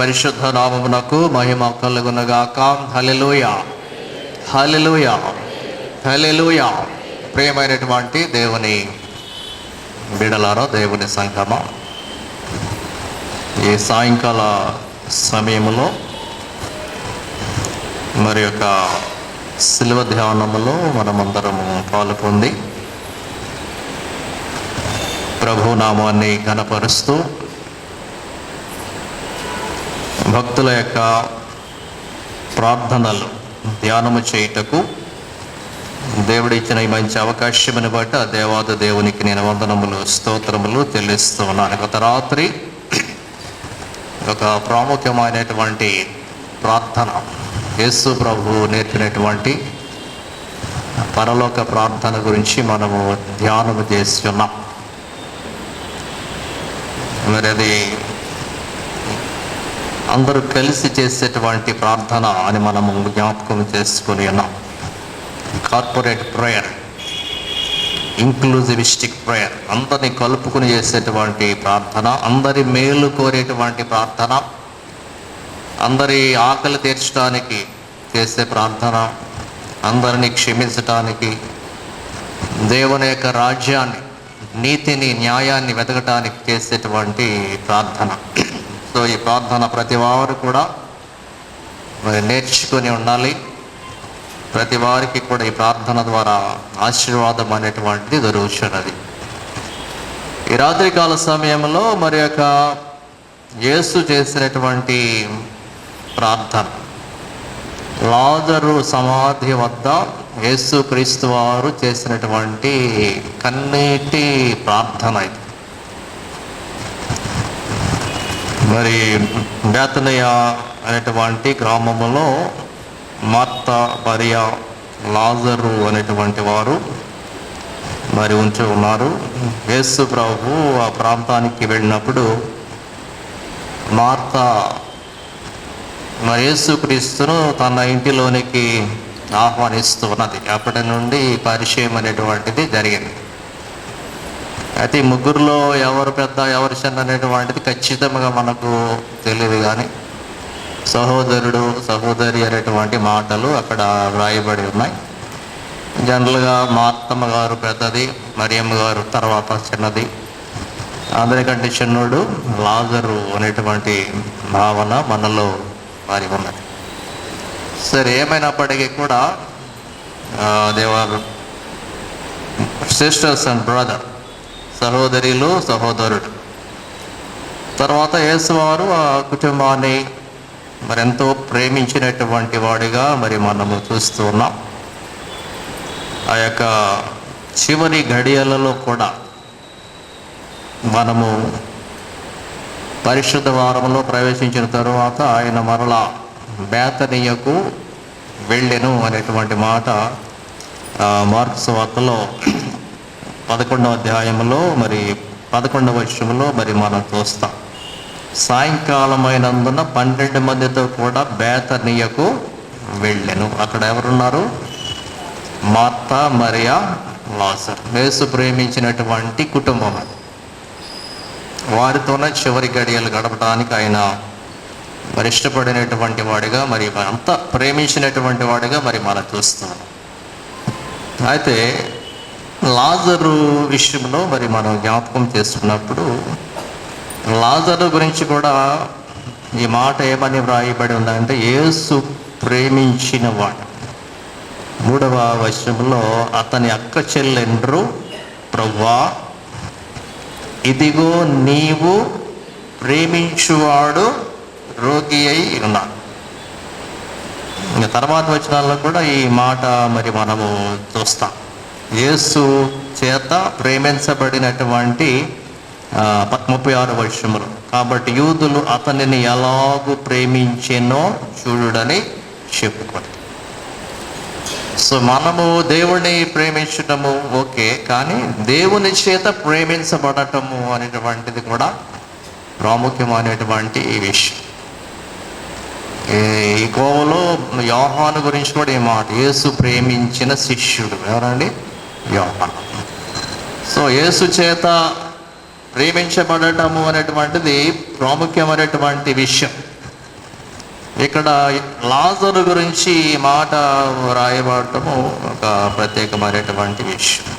పరిశుద్ధ నామమునకు మహిమ కలుగునుగాక. హల్లెలూయా, హల్లెలూయా, హల్లెలూయా. ప్రియమైనటువంటి దేవుని బిడలారా, దేవుని సంఘమా, ఈ సాయంకాల సమయంలో మరి యొక్క శిలువ ధ్యానములో మనమందరము పాల్గొంది ప్రభు నామాన్ని ఘనపరుస్తూ భక్తుల యొక్క ప్రార్థనలు ధ్యానము చేయుటకు దేవుడిచ్చిన ఈ మంచి అవకాశముని బట్టి ఆ దేవాది దేవునికి నేను వందనములు, స్తోత్రములు చెల్లిస్తూ ఉన్నాను. గత రాత్రి ఒక ప్రాముఖ్యమైనటువంటి ప్రార్థన, యేసు ప్రభు నేర్పినటువంటి పరలోక ప్రార్థన గురించి మనము ధ్యానము చేస్తున్నాం. మరి అది అందరూ కలిసి చేసేటువంటి ప్రార్థన అని మనము జ్ఞాపకం చేసుకుని ఉన్నాం. కార్పొరేట్ ప్రేయర్, ఇంక్లూజివిస్టిక్ ప్రేయర్, అందరినీ కలుపుకుని చేసేటువంటి ప్రార్థన, అందరి మేలు కోరేటువంటి ప్రార్థన, అందరి ఆకలి తీర్చడానికి చేసే ప్రార్థన, అందరినీ క్షమించటానికి, దేవుని యొక్క రాజ్యాన్ని, నీతిని, న్యాయాన్ని వెతకటానికి చేసేటువంటి ప్రార్థన. సో ఈ ప్రార్థన ప్రతి వారు కూడా మరి నేర్చుకొని ఉండాలి. ప్రతి వారికి కూడా ఈ ప్రార్థన ద్వారా ఆశీర్వాదం అనేటువంటిది దొరుకుతున్నది. ఈ రాత్రికాల సమయంలో మరి యొక్క యేసు చేసినటువంటి ప్రార్థన, లాజరు సమాధి వద్ద యేసు క్రీస్తు వారు చేసినటువంటి కన్నీటి ప్రార్థన ఇది. మరి బేతనియ అనేటువంటి గ్రామములో మార్తా, మరియా, లాజరు అనేటువంటి వారు మరి ఉంచి ఉన్నారు. యేసు ప్రభు ఆ ప్రాంతానికి వెళ్ళినప్పుడు మార్తా మరి యేసుక్రీస్తును తన ఇంటిలోనికి ఆహ్వానిస్తూ ఉన్నది. అప్పటి నుండి పరిచయం అనేటువంటిది జరిగింది. అయితే ఈ ముగ్గురులో ఎవరు పెద్ద ఎవరు చిన్న అనేటువంటిది ఖచ్చితంగా మనకు తెలియదు, కానీ సహోదరుడు, సహోదరి అనేటువంటి మాటలు అక్కడ వ్రాయబడి ఉన్నాయి. జనరల్గా మార్తమ్మ గారు పెద్దది, మరియమ్మ గారు తర్వాత చిన్నది, అందరికంటే చిన్నోడు లాజరు అనేటువంటి భావన మనలో వారి ఉన్నది. సరే, ఏమైనప్పటికీ కూడా దేవర్ సిస్టర్స్ అండ్ బ్రదర్, సహోదరులు, సహోదరుడు. తర్వాత యేసువారు ఆ కుటుంబాన్ని మరి ఎంతో ప్రేమించినటువంటి వాడిగా మరి మనము చూస్తూ ఉన్నాం. ఆ యొక్క చివరి ఘడియలలో కూడా మనము పరిశుద్ధ వారంలో ప్రవేశించిన తరువాత ఆయన మరలా బేతనీయకు వెళ్ళెను అనేటువంటి మాట మార్కు సువార్తలో 11వ అధ్యాయంలో మరి 11వ వచనంలో మరి మనం చూస్తాం. సాయంకాలమైనందున 12 మందితో కూడా బేతనీయకు వెళ్ళెను. అక్కడ ఎవరున్నారు? మార్తా, మరియా, లాజరు. యేసు ప్రేమించినటువంటి కుటుంబం అది. వారితోనే చివరి గడియలు గడపడానికి ఆయన మరి ఇష్టపడినటువంటి వాడిగా, మరి అంత ప్రేమించినటువంటి వాడిగా మరి మనం చూస్తున్నాం. అయితే లాజరు విషయంలో మరి మనం జ్ఞాపకం చేసుకున్నప్పుడు లాజరు గురించి కూడా ఈ మాట ఏమని వ్రాయబడి ఉందంటే, యేసు ప్రేమించిన వాడు. 3వ వచనంలో అతని అక్క చెల్లెండ్రు, ప్రభువా ఇదిగో నీవు ప్రేమించువాడు రోగి అయి ఉన్నాడు. ఇంకా తర్వాత వచనాల్లో కూడా ఈ మాట మరి మనము చూస్తాం. యేసు చేత ప్రేమించబడినటువంటి 36వ వచనంలో, కాబట్టి యూదులు అతనిని ఎలాగూ ప్రేమించెనో చూడుడని చెప్పుకొని. సో మనము దేవుణ్ణి ప్రేమించటము ఓకే, కానీ దేవుని చేత ప్రేమించబడటము అనేటువంటిది కూడా ప్రాముఖ్యమైనటువంటి ఈ విషయం. ఈ కోవలో యోహాను గురించి కూడా ఈ మాట, యేసు ప్రేమించిన శిష్యుడు ఎవరండి? యోహాను. సో యేసు చేత ప్రేమించబడటము అనేటువంటిది ప్రాముఖ్యమైనటువంటి విషయం. ఇక్కడ లాజరు గురించి ఈ మాట రాయబడటము ఒక ప్రత్యేకమైనటువంటి విషయం.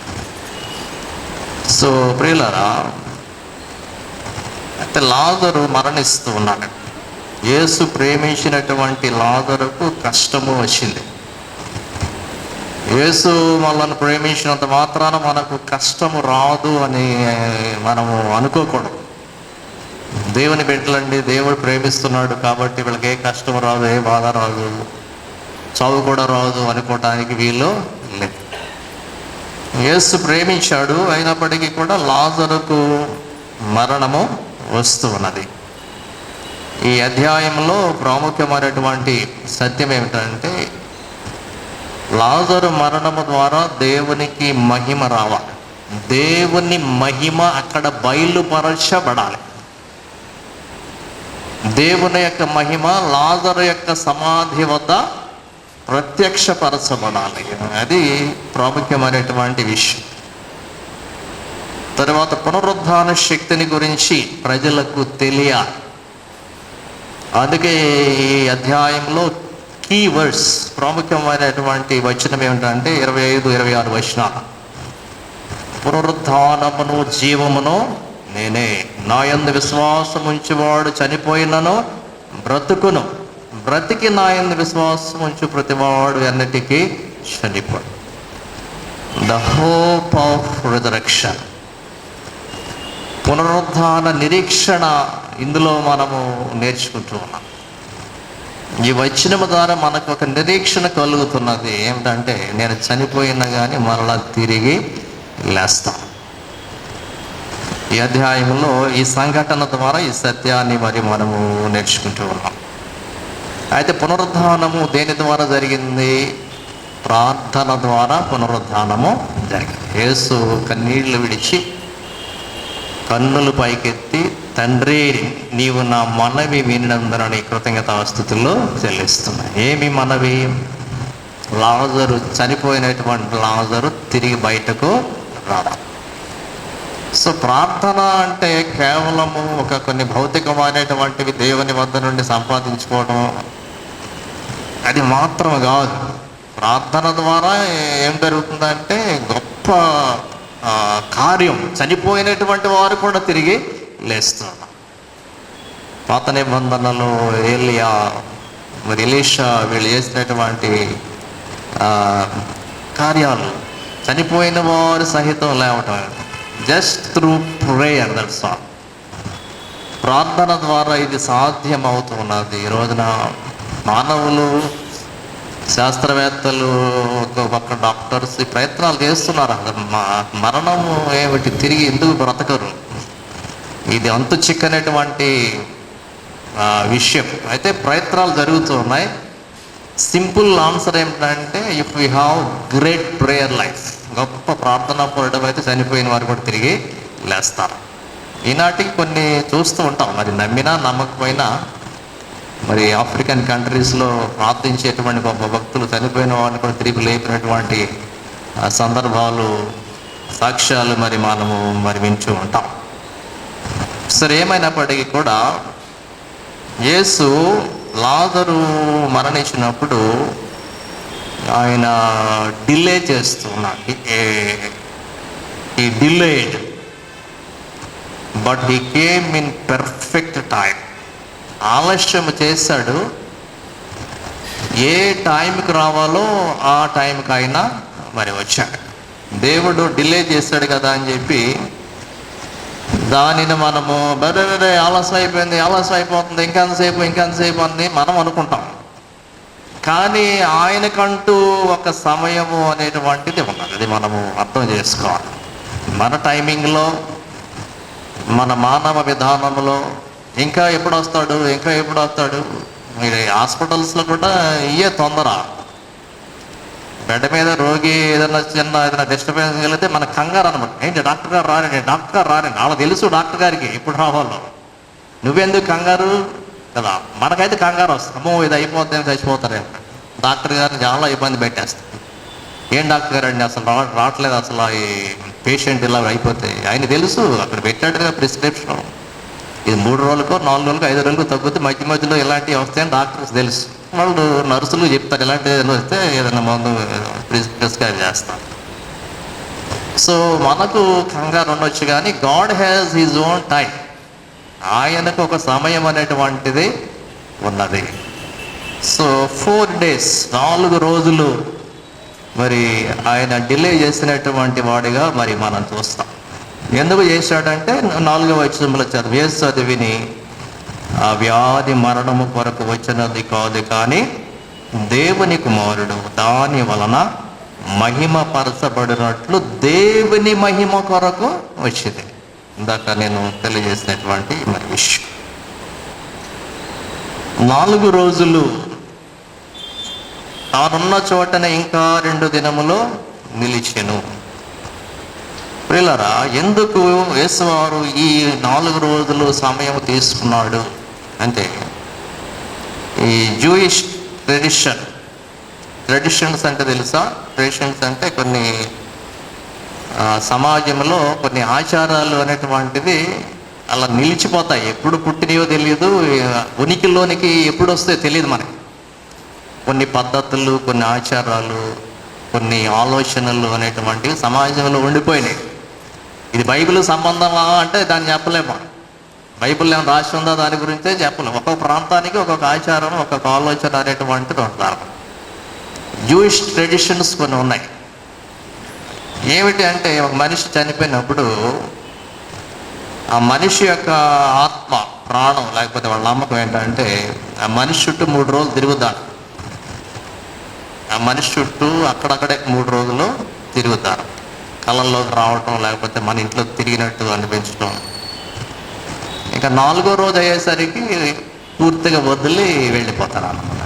సో ప్రియులారా, అయితే లాజరు మరణిస్తూ ఉన్నాడు. యేసు ప్రేమించినటువంటి లాజరుకు కష్టము వచ్చింది. యేసు మనల్ని ప్రేమించినంత మాత్రాన మనకు కష్టము రాదు అని మనము అనుకోకూడదు. దేవుని బిడ్డలండి, దేవుడు ప్రేమిస్తున్నాడు కాబట్టి వీళ్ళకి ఏ కష్టం రాదు, ఏ బాధ రాదు, చావు కూడా రాదు అనుకోవటానికి వీలు లేదు. యేసు ప్రేమించాడు, అయినప్పటికీ కూడా లాజరుకు మరణము వస్తూ ఉన్నది. ఈ అధ్యాయంలో ప్రాముఖ్యమైనటువంటి సత్యం ఏమిటంటే, లాజరు మరణము ద్వారా దేవునికి మహిమ రావాలి. దేవుని మహిమ అక్కడ బయలుపరచబడాలి. దేవుని యొక్క మహిమ లాజరు యొక్క సమాధి వద్ద ప్రత్యక్షపరచబడాలి. అది ప్రాముఖ్యమైనటువంటి విషయం. తర్వాత పునరుద్ధాన శక్తిని గురించి ప్రజలకు తెలియాలి. అందుకే ఈ అధ్యాయంలో కీ వర్డ్స్, ప్రాముఖ్యమైనటువంటి వచనం ఏమిటంటే 25, 26 వచనాలు. పునరుద్ధానమును జీవమును నేనే, నా యందు విశ్వాసం ఉంచువాడు చనిపోయినను బ్రతుకును, బ్రతికి నా యందు విశ్వాసం ఉంచు ప్రతివాడు అన్నిటికీ చనిపోడు. ద హోప్ ఆఫ్ రిజరెక్షన్, పునరుద్ధాన నిరీక్షణ ఇందులో మనము నేర్చుకుంటూ ఉన్నాం. ఈ వచనము ద్వారా మనకు ఒక నిరీక్షణ కలుగుతున్నది. ఏమిటంటే, నేను చనిపోయినా కానీ మరలా తిరిగి లేస్తాను. ఈ అధ్యాయంలో ఈ సంఘటన ద్వారా ఈ సత్యాన్ని మరి మనము నేర్చుకుంటూ ఉన్నాం. అయితే పునరుద్ధానము దేని ద్వారా జరిగింది? ప్రార్థన ద్వారా పునరుద్ధానము జరిగింది. యేసు కన్నీళ్లు విడిచి కన్నులు పైకెత్తి, తండ్రి నీవు నా మనవి వినినందునని కృతజ్ఞతాస్తుతుల్లో చెల్లిస్తున్నా. ఏమి మనవి? లాజరు, చనిపోయినటువంటి లాజరు తిరిగి బయటకు రావాలి. సో ప్రార్థన అంటే కేవలము ఒక కొన్ని భౌతికమైనటువంటివి దేవుని వద్ద నుండి సంపాదించుకోవడం అది మాత్రం కాదు. ప్రార్థన ద్వారా ఏం జరుగుతుందంటే గొప్ప కార్యం, చనిపోయినటువంటి వారు కూడా తిరిగి లేస్తున్నారు. పాత నిబంధనలు ఏలియా మరి ఎలీషా వీళ్ళు చేసినటువంటి కార్యాలు, చనిపోయిన వారు సహితం లేవటం just through prayer, that's all. ప్రార్థన ద్వారా ఇది సాధ్యం అవుతున్నది. ఈ రోజున మానవులు, శాస్త్రవేత్తలు, ఒక పక్క డాక్టర్స్ ఈ ప్రయత్నాలు చేస్తున్నారు. మరణము ఏమిటి, తిరిగి ఎందుకు బ్రతకరు? ఇది అంతు చిక్కనటువంటి విషయం. అయితే ప్రయత్నాలు జరుగుతూ ఉన్నాయి. సింపుల్ ఆన్సర్ ఏమిటంటే, if you have great prayer life, గొప్ప ప్రార్థనా పరుడు అయితే చనిపోయిన వారు కూడా తిరిగి లేస్తారు. ఈనాటికి కొన్ని చూస్తూ ఉంటాం, మరి నమ్మినా నమ్మకపోయినా. మరి ఆఫ్రికన్ కంట్రీస్లో ప్రార్థించేటువంటి గొప్ప భక్తులు చనిపోయిన వారిని కూడా తిరిగి లేపినటువంటి సందర్భాలు, సాక్ష్యాలు మరి మనము వింటూ ఉంటాం. సరే, ఏమైనప్పటికీ కూడా యేసు లాజరు మరణించినప్పుడు ఆయన డిలే చేస్తున్నాడు. ఈ delayed but he came in perfect time. ఆలస్యం చేశాడు, ఏ టైంకి రావాలో ఆ టైంకి అయినా మరి వచ్చాడు. దేవుడు డిలే చేశాడు కదా అని చెప్పి దానిని మనము బరే ఆలస్యం అయిపోయింది, ఆలస్యం అయిపోతుంది, ఇంకెంతసేపు అని మనం అనుకుంటాం. కానీ ఆయనకంటూ ఒక సమయము అనేటువంటిది ఉన్నది. అది మనము అర్థం చేసుకోవాలి. మన టైమింగ్లో, మన మానవ విధానంలో ఇంకా ఎప్పుడు వస్తాడు. మీరు హాస్పిటల్స్లో కూడా ఇయ్యే తొందర. బెడ్ మీద రోగి ఏదైనా డిస్టర్బెన్స్ కలిగితే మన కంగారు అనమాట. ఏంటి డాక్టర్ గారు రారండి, వాళ్ళకి తెలుసు డాక్టర్ గారికి ఎప్పుడు రావాలో. నువ్వెందుకు కంగారు కదా? మనకైతే కంగారు వస్తుంది, అమ్మో ఇది అయిపోతే చచ్చిపోతారేమో. డాక్టర్ గారిని చాలా ఇబ్బంది పెట్టేస్తాం. ఏం డాక్టర్ గారు అండి అసలు రావట్లేదు, అసలు ఈ పేషెంట్ ఇలా అయిపోతే ఆయన తెలుసు, అక్కడ పెట్టాడు కదా ప్రిస్క్రిప్షన్. ఇది 3 రోజులకో 4 రోజులకో 5 రోజులకో తగ్గుతుంది, మధ్య మధ్యలో ఇలాంటివి వస్తాయని డాక్టర్స్ తెలుసు. వాళ్ళు నర్సులు చెప్తారు ఇలాంటివి ఏదైనా వస్తే ఏదైనా మందు ప్రిస్క్రైబ్ చేస్తారు. సో మనకు కంగారు ఉండొచ్చు, కానీ God has his own time. ఆయనకు ఒక సమయం అనేటువంటిది ఉన్నది. సో 4 days 4 రోజులు మరి ఆయన డిలే చేసినటువంటి వాడిగా మరి మనం చూస్తాం. ఎందుకు చేశాడంటే 4వ వచనంలో చదివిని ఆ వ్యాధి మరణము కొరకు వచ్చినది కాదు, కానీ దేవుని కుమారుడు దాని వలన మహిమపరచబడినట్లు దేవుని మహిమ కొరకు వచ్చింది. ఇందాక నేను తెలియజేసినటువంటి మరి విషయం. 4 రోజులు తానున్న చోటనే ఇంకా 2 దినములో నిలిచెను. ప్రియులారా, ఎందుకు యేసువారు ఈ 4 రోజులు సమయం తీసుకున్నాడు అంటే, ఈ జూయిష్ ట్రెడిషన్స్ అంటే తెలుసా? ట్రెడిషన్స్ అంటే కొన్ని సమాజంలో కొన్ని ఆచారాలు అనేటువంటిది అలా నిలిచిపోతాయి. ఎప్పుడు పుట్టినయో తెలియదు, ఉనికిలోనికి ఎప్పుడు వస్తాయో తెలియదు మనకి. కొన్ని పద్ధతులు, కొన్ని ఆచారాలు, కొన్ని ఆలోచనలు అనేటువంటివి సమాజంలో ఉండిపోయినాయి. ఇది బైబిల్ సంబంధమా అంటే దాన్ని చెప్పలేము. బైబిల్ ఏమైనా రాసి ఉందా దాని గురించే చెప్పలేము. ఒక్కొక్క ప్రాంతానికి ఒక్కొక్క ఆచారం, ఒక్కొక్క ఆలోచన అనేటువంటిది ఉంటారు. జూయిష్ ట్రెడిషన్స్ కొన్ని ఉన్నాయి. ఏమిటి అంటే, ఒక మనిషి చనిపోయినప్పుడు ఆ మనిషి యొక్క ఆత్మ, ప్రాణం, లేకపోతే వాళ్ళ నమ్మకం ఏంటంటే ఆ మనిషి చుట్టూ 3 రోజులు తిరుగుతాడు. ఆ మనిషి చుట్టూ అక్కడక్కడే 3 రోజులు తిరుగుతారు. కళ్ళల్లోకి రావటం, లేకపోతే మన ఇంట్లో తిరిగినట్టు అనిపించడం. ఇంకా 4వ రోజు అయ్యేసరికి పూర్తిగా వదిలి వెళ్ళిపోతారు అన్నమాట.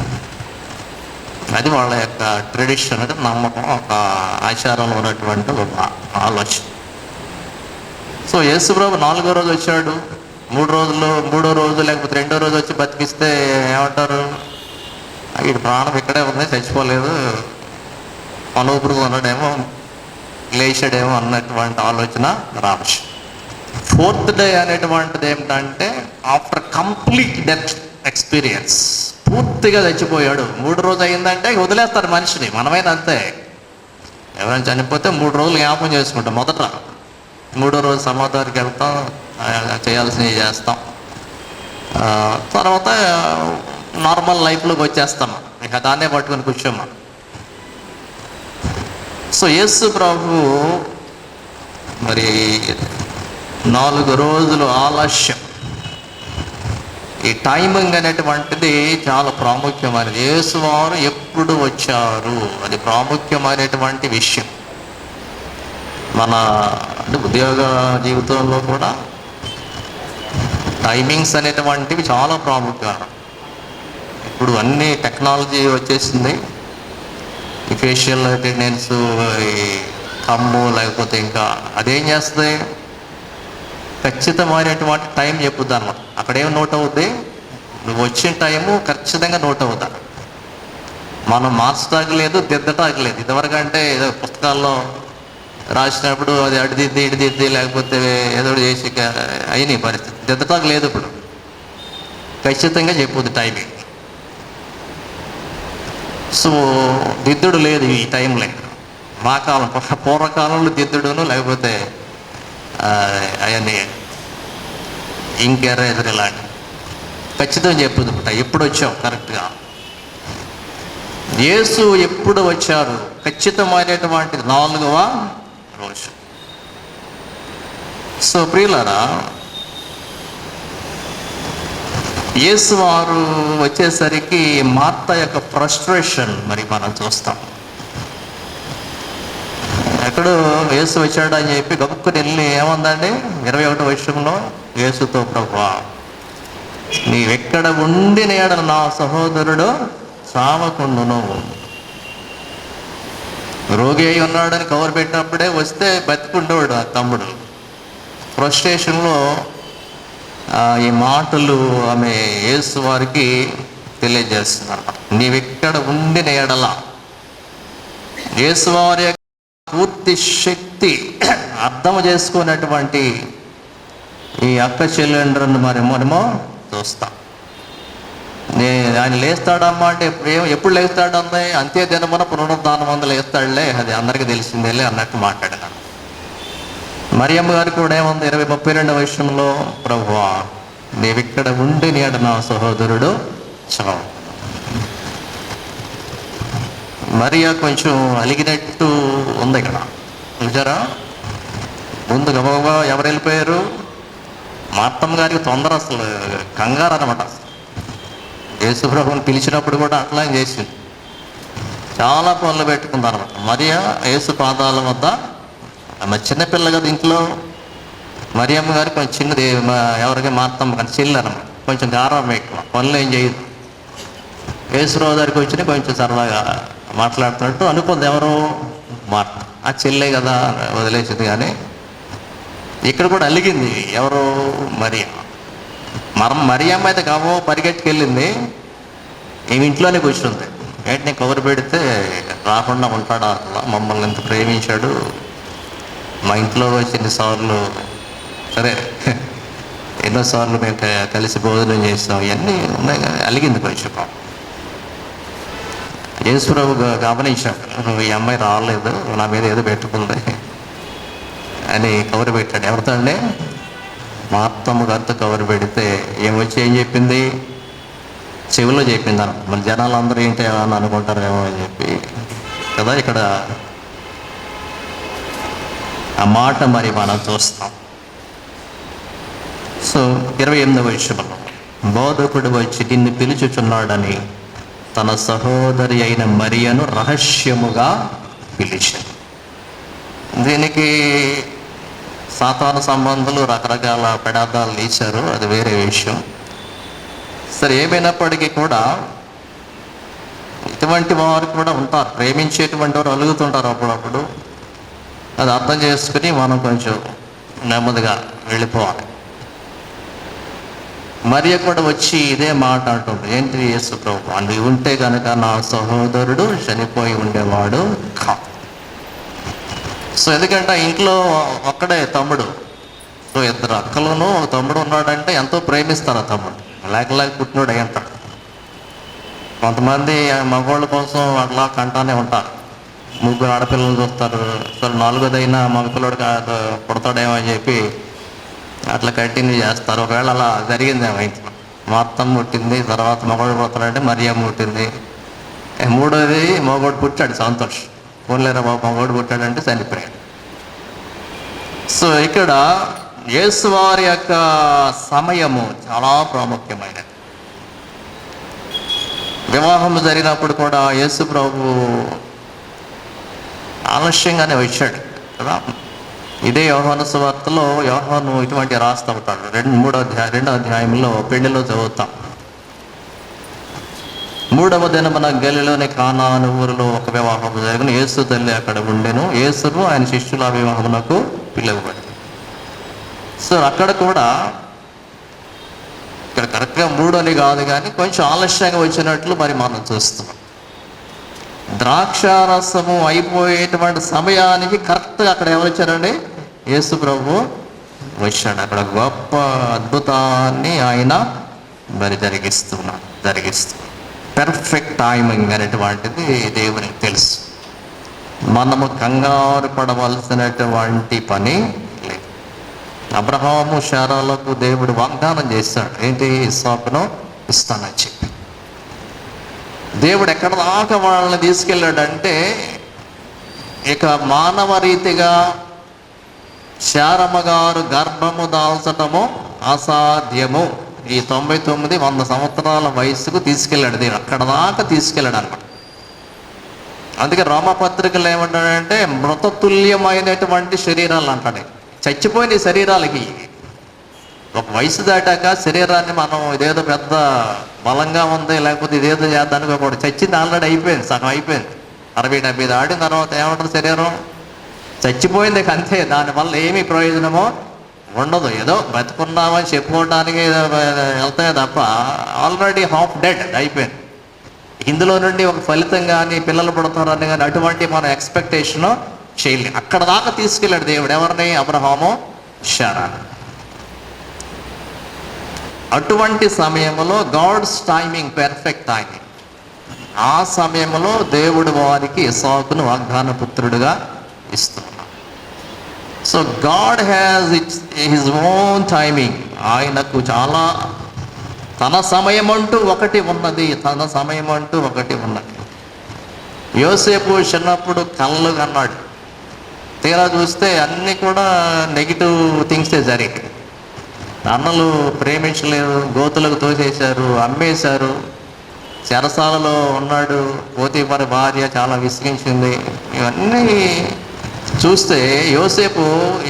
అది వాళ్ళ యొక్క ట్రెడిషన్, అంటే నమ్మకం, ఒక ఆచారంలో ఉన్నటువంటి ఒక ఆలోచన. సో యేసుప్రభు 4వ రోజు వచ్చాడు. 3వ రోజు లేకపోతే 2వ రోజు వచ్చి బతికిస్తే ఏమంటారు? వీడి ప్రాణం ఇక్కడే ఉంది, చచ్చిపోలేదు, మనూపురుగా ఉన్నాడేమో, లేచాడేమో అన్నటువంటి ఆలోచన రావచ్చు. 4th డే అనేటువంటిది ఏమిటంటే ఆఫ్టర్ కంప్లీట్ డెత్ ఎక్స్పీరియన్స్, పూర్తిగా చచ్చిపోయాడు. 3 రోజు అయిందంటే వదిలేస్తారు మనిషిని. మనమైనా అంతే, ఎవరైనా చనిపోతే 3 రోజులు జ్ఞాపకం చేసుకుంటాం. మొదట 3వ రోజు సమాధానికి వెళ్తాం, చేయాల్సినవి చేస్తాం, తర్వాత నార్మల్ లైఫ్లోకి వచ్చేస్తాం. ఇక దాన్నే పట్టుకొని కూర్చోమా. సో యేసు ప్రభు మరి 4 రోజులు ఆలస్యం. ఈ టైమింగ్ అనేటువంటిది చాలా ప్రాముఖ్యమైనది. యేసు వారు ఎప్పుడు వచ్చారు, అది ప్రాముఖ్యమైనటువంటి విషయం. మన అంటే ఉద్యోగ జీవితంలో కూడా టైమింగ్స్ అనేటువంటివి చాలా ప్రాముఖ్యం. ఇప్పుడు అన్ని టెక్నాలజీ వచ్చేసింది. ఈ ఫేషియల్ అటెండెన్స్, కమ్ము, లేకపోతే ఇంకా అదేం చేస్తుంది, ఖచ్చితమైనటువంటి టైం చెప్పుద్ది అన్నమాట. అక్కడేం నోట్ అవుద్ది, నువ్వు వచ్చిన టైము ఖచ్చితంగా నోట్ అవుతా. మనం మార్చడానికి లేదు, దిద్దటానికి లేదు. ఇదివరకు అంటే ఏదో పుస్తకాల్లో రాసినప్పుడు అది అడిదిద్ది ఇడిదిద్ది లేకపోతే ఏదో చేసి అయినాయి పరిస్థితి. దిద్దటానికి లేదు. ఇప్పుడు ఖచ్చితంగా చెప్పుద్ది టైమింగ్. సో దిద్దుడు లేదు ఈ టైంలో. మా కాలం పూర్వకాలంలో దిద్దుడును, లేకపోతే అవన్నీ ఇంకెరేజర్ ఇలాంటి ఖచ్చితంగా చెప్పుద్ది. ఎప్పుడు వచ్చావు కరెక్ట్గా, యేసు ఎప్పుడు వచ్చారు, ఖచ్చితమైనటువంటి 4వ రోజు. సో ప్రియులారా, యేసు వారు వచ్చేసరికి మార్త యొక్క ఫ్రస్ట్రేషన్ మరి మనం చూస్తాం. ఎక్కడో యేసు వచ్చాడు అని చెప్పి గబుక్కుని వెళ్ళి ఏముందండి 21వ వచనంలో యేసుతో, ప్రభువా నీవెక్కడ ఉండి నేడ నా సహోదరుడు చావకుండును. రోగి అయి ఉన్నాడని కవర్ పెట్టినప్పుడే వస్తే బతికుండేవాడు ఆ తమ్ముడు. ఫ్రస్ట్రేషన్లో ఈ మాటలు ఆమె యేసు వారికి తెలియజేస్తున్నారు. నీవెక్కడ ఉండి నేడల. యేసు వారి యొక్క పూర్తి శక్తి అర్థం చేసుకున్నటువంటి ఈ అక్క చెల్లెండ్రని మనమో చూస్తాం. ఆయన లేస్తాడమ్మా అంటే ఎప్పుడు లేస్తాడంది, అంత్య దినమున పునరుద్ధానం అందు లేస్తాడులే, అది అందరికీ తెలిసిందేలే అన్నట్టు మాట్లాడినాను. మరియమ్మ గారికి కూడా ఏముంది, 20-32 వయసులో, ప్రభువా నీవిక్కడ ఉండి నీడ నా సహోదరుడు చావు. మరియా కొంచెం అలిగినట్టు ఉంది ఇక్కడ చూసారా. ముందు గబగబా ఎవరు వెళ్ళిపోయారు, మార్తమ్మ గారికి తొందర, అసలు కంగారు అనమాట. యేసుప్రభుని పిలిచినప్పుడు కూడా అట్లాగే చేసింది, చాలా పనులు పెట్టుకుంది అనమాట. మరియా యేసు పాదాల వద్ద, ఆమె చిన్నపిల్ల కదా ఇంట్లో. మరియమ్మ గారు కొంచెం చిన్నది, ఎవరికి మార్తమ్మ కానీ చిల్లరమ్మ, కొంచెం గారం ఎక్కువ, పనులు ఏం చేయదు. యేసురావు దగ్గరికి వచ్చి కొంచెం సరదాగా మాట్లాడుతున్నట్టు అనుకుంది ఎవరు, మార్త. ఆ చెల్లే కదా వదిలేసింది. కానీ ఇక్కడ కూడా అలిగింది ఎవరు, మరియా. మరియమ్మ అయితే కాబో పరిగెట్టుకెళ్ళింది, ఏమి ఇంట్లోనే కూర్చుంది. ఏంటి కబురు పెడితే రాకుండా ఉంటాడా, అట్లా మమ్మల్ని ఎంత ప్రేమించాడు, మా ఇంట్లో వచ్చి ఎన్నిసార్లు, సరే ఎన్నోసార్లు మేము కలిసి భోజనం చేస్తాం, ఇవన్నీ ఉన్నాయి. కానీ అలిగింది కొంచెం. యేసుప్రభు గమనించాడు, ఈ అమ్మాయి రాలేదు, నా మీద ఏదో పెట్టుకుంది అని కబురు పెట్టాడు. ఎవరితో అండి, మార్తమ్మ గారితో కబురు పెడితే ఏమొచ్చి ఏం చెప్పింది, చెవిలో చెప్పింది అన్న. మన జనాలు అందరూ ఏంటి అని అనుకుంటారేమో అని చెప్పి కదా ఇక్కడ ఆ మాట మరి మనం చూస్తాం. సో 28వ వచనంలో, బోధకుడు వచ్చి నిన్ను పిలుచుచున్నాడని తన సహోదరి అయిన మరియను రహస్యముగా పిలిచాడు. దీనికి సాతాను సంబంధాలు రకరకాల పెడార్థాలు తీశారు, అది వేరే విషయం. సరే, ఏమైనప్పటికీ కూడా ఇటువంటి వారు కూడా ఉంటారు, ప్రేమించేటువంటి వారు అలుగుతుంటారు అప్పుడప్పుడు. అది అర్థం చేసుకుని మనం కొంచెం నెమ్మదిగా వెళ్ళిపోవాలి. మరియ కూడా వచ్చి ఇదే మాట అంటుంది, ఏంటి యేసు ప్రభు, నీవు ఉంటే కనుక నా సహోదరుడు చనిపోయి ఉండేవాడు కాదు. సో ఎందుకంటే ఇంట్లో ఒక్కడే తమ్ముడు, సో 2 అక్కలను ఒక తమ్ముడు ఉన్నాడంటే ఎంతో ప్రేమిస్తారు ఆ తమ్ముడు, లేక పుట్టినోడు అయి అంటాడు. కొంతమంది మగవాళ్ళ కోసం అట్లా కంటానే ఉంటారు, 3 ఆడపిల్లలు చూస్తారు, సో 4వదైనా మగపిల్లడు పుడతాడేమో అని చెప్పి అట్లా కంటిన్యూ చేస్తారు. ఒకవేళ అలా జరిగిందేమో, ఇంట్లో మార్తమ్మ పుట్టింది, తర్వాత మగవాడు పుడతాడంటే మరియమ్మ పుట్టింది, 3వది మగవాడు పుట్టాడు, సంతోషం, పోన్లేరా బాబు మగవాడు పుట్టాడంటే చనిపోయాడు. సో ఇక్కడ యేసువారి యొక్క సమయము చాలా ప్రాముఖ్యమైనది. వివాహం జరిగినప్పుడు కూడా యేసు ప్రభు ఆలస్యంగానే వచ్చాడు కదా. ఇదే యోహాను సువార్తలో యోహాను ఇటువంటి రాస్తూ ఉంటాడు. 2వ అధ్యాయంలో పెళ్లిలో చదువుతాం. 3వ దినమున గలిలోని కానాను ఊరిలో ఒక వివాహం జరిగిన, యేసు తల్లి అక్కడ ఉండెను, యేసును ఆయన శిష్యుల వివాహమునకు పిలువబడి. సో అక్కడ కూడా ఇక్కడ కరెక్ట్గా 3 అని కాదు కానీ కొంచెం ఆలస్యంగా వచ్చినట్లు మరి మనం చూస్తున్నాం. ద్రాక్షారసము అయిపోయేటువంటి సమయానికి కరెక్ట్గా అక్కడ ఎవరు వచ్చారండి, యేసు ప్రభు వచ్చాడు. అక్కడ గొప్ప అద్భుతాన్ని ఆయన మరి జరిగిస్తూ పెర్ఫెక్ట్ టైమింగ్ అనేటువంటిది దేవునికి తెలుసు. మనము కంగారు పడవలసినటువంటి పని లేదు. అబ్రహాము శారాలకు దేవుడు వాగ్దానం చేశాడు, ఏంటి, ఇస్సాకును ఇస్తానని చెప్పి. దేవుడు ఎక్కడ దాకా వాళ్ళని తీసుకెళ్ళాడంటే, ఇక మానవ రీతిగా శారమ్మ గారు గర్భము దాల్చటము అసాధ్యము, ఈ 99-100 సంవత్సరాల వయసుకు తీసుకెళ్ళాడు దేవుడు, అక్కడ దాకా తీసుకెళ్ళాడు అనమాట. అందుకే రోమపత్రికలు ఏమంటాడంటే మృతతుల్యమైనటువంటి శరీరాలు అంటాడు. చచ్చిపోయిన శరీరాలకి ఒక వయసు దాటాక శరీరాన్ని మనం ఇదేదో పెద్ద బలంగా ఉంది, లేకపోతే ఇదేదో చేద్దానికి ఒకటి చచ్చింది, ఆల్రెడీ అయిపోయింది, సగం అయిపోయింది. 60-70 దాటిన తర్వాత ఏమంటారు, శరీరం చచ్చిపోయింది అంతే, దానివల్ల ఏమీ ప్రయోజనమో ఉండదు. ఏదో బతుకున్నామని చెప్పుకోవడానికి వెళ్తాయి తప్ప ఆల్రెడీ హాఫ్ డెడ్ అయిపోయింది. ఇందులో నుండి ఒక ఫలితం కానీ పిల్లలు పుడతారని కానీ అటువంటి మనం ఎక్స్పెక్టేషన్ చేయలేదు. అక్కడ దాకా తీసుకెళ్ళాడు దేవుడు ఎవరిని, అబ్రహాము శారాను. అటువంటి సమయంలో గాడ్స్ టైమింగ్, పెర్ఫెక్ట్ టైమింగ్. ఆ సమయంలో దేవుడు వారికి ఇస్సాకును వాగ్దాన పుత్రుడుగా ఇస్తున్నాడు. So God has his own timing. ఆయనకు చాలా తన సమయం అంటూ ఒకటి ఉన్నది, తన సమయం అంటూ ఒకటి ఉన్నది. యోసేపు చిన్నప్పుడు కళ్ళు కన్నాడు. తీరా చూస్తే అన్నీ కూడా నెగిటివ్ థింగ్సే జరిగాయి. అన్నలు ప్రేమించలేదు, గోతులకు తోసేశారు, అమ్మేశారు, చెరసాలలో ఉన్నాడు. పోతీఫరు భార్య చాలా విసిగించింది. ఇవన్నీ చూస్తే యోసేపు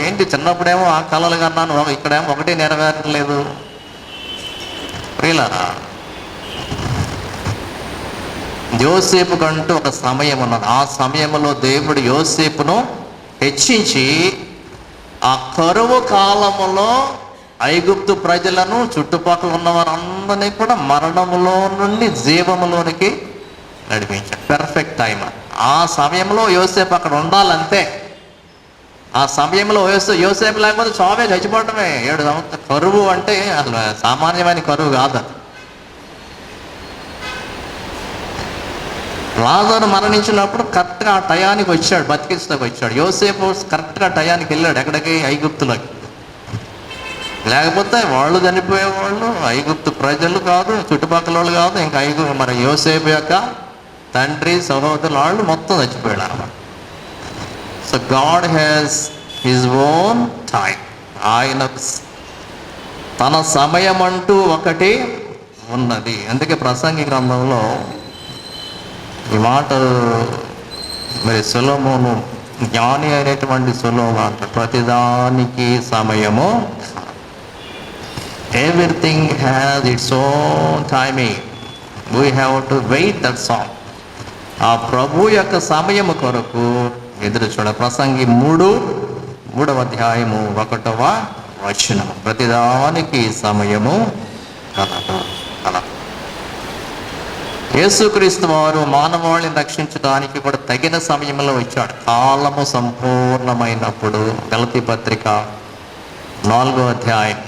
ఏంటి, చిన్నప్పుడేమో ఆ కళలు కన్నాను, ఇక్కడేమో ఒకటి నెరవేరలేదు. ప్రియులారా, యోసేపు కంటూ ఒక సమయం ఉన్నది. ఆ సమయంలో దేవుడు యోసేపును హెచ్చించి ఆ కరువు కాలములో ఐగుప్తు ప్రజలను, చుట్టుపక్కల ఉన్న వారందరినీ కూడా మరణములో నుండి జీవములోనికి నడిపించాడు. Perfect time. ఆ సమయంలో యోసేపు అక్కడ ఉండాలంతే. ఆ సమయంలో యోసేపు లేకపోతే చావే, చచ్చిపోవటమే. 7 సంవత్సరాలు కరువు అంటే అసలు సామాన్యమైన కరువు కాదు. లాజరు మరణించినప్పుడు కరెక్ట్గా ఆ టయానికి వచ్చాడు, బతికించడానికి వచ్చాడు. యోసేపు కరెక్ట్గా టయానికి వెళ్ళాడు. ఎక్కడికి? ఐగుప్తులోకి. లేకపోతే వాళ్ళు చనిపోయేవాళ్ళు, ఐగుప్తు ప్రజలు కాదు, చుట్టుపక్కల వాళ్ళు కాదు, ఇంకా మరి యోసేపు యొక్క తండ్రి, సహోదరులు వాళ్ళు మొత్తం చచ్చిపోయాడు అన్నమాట. So God has his own time. ఆయన తన సమయం అంటూ ఒకటి ఉన్నది. అందుకే ప్రసంగి గ్రంథంలో ఈ మాట మరి సొలొమోను, జ్ఞాని అయినటువంటి సొలొమోను అంటారు, ప్రతిదానికి సమయము. Everything has its own timing. We have to wait that song. ఆ ప్రభు యొక్క సమయము కొరకు ఎదురు చూడ. ప్రసంగి 3వ అధ్యాయము 1వ వచనం. ప్రతిదానికి సమయము కలదు. యేసుక్రీస్తు వారు మానవాళిని రక్షించడానికి కూడా తగిన సమయంలో వచ్చాడు. కాలము సంపూర్ణమైనప్పుడు. గలతీ పత్రిక 4వ అధ్యాయం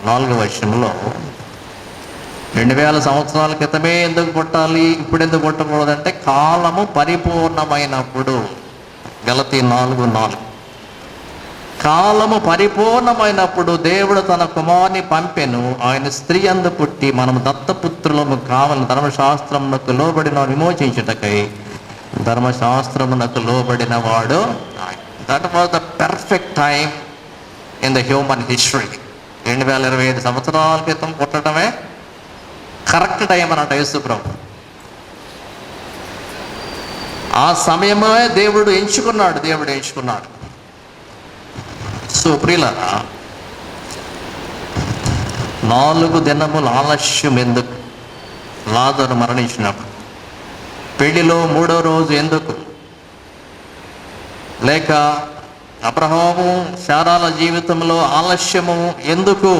4వ వచనంలో 2000 సంవత్సరాల క్రితమే ఎందుకు పుట్టాలి, ఇప్పుడు ఎందుకు పుట్టకూడదంటే కాలము పరిపూర్ణమైనప్పుడు. గలతీ 4:4. కాలము పరిపూర్ణమైనప్పుడు దేవుడు తన కుమారుని పంపెను. ఆయన స్త్రీ అందు పుట్టి మనము దత్తపుత్రులము కావాలని ధర్మశాస్త్రమునకు లోబడిన విమోచించుటకై. ధర్మశాస్త్రమునకు లోబడిన వాడు. That was the perfect time in the human history. 2025 సంవత్సరాల క్రితం పుట్టడమే కరెక్ట్ టైం అన్నట్టు యేసు ప్రభు. ఆ సమయమే దేవుడు ఎంచుకున్నాడు. సో ప్రియులారా, 4 దినముల ఆలస్యం ఎందుకు? లాజరు మరణించినప్పుడు. పెళ్లిలో 3వ రోజు ఎందుకు? లేక అబ్రహాము శారాల జీవితంలో ఆలస్యము ఎందుకు?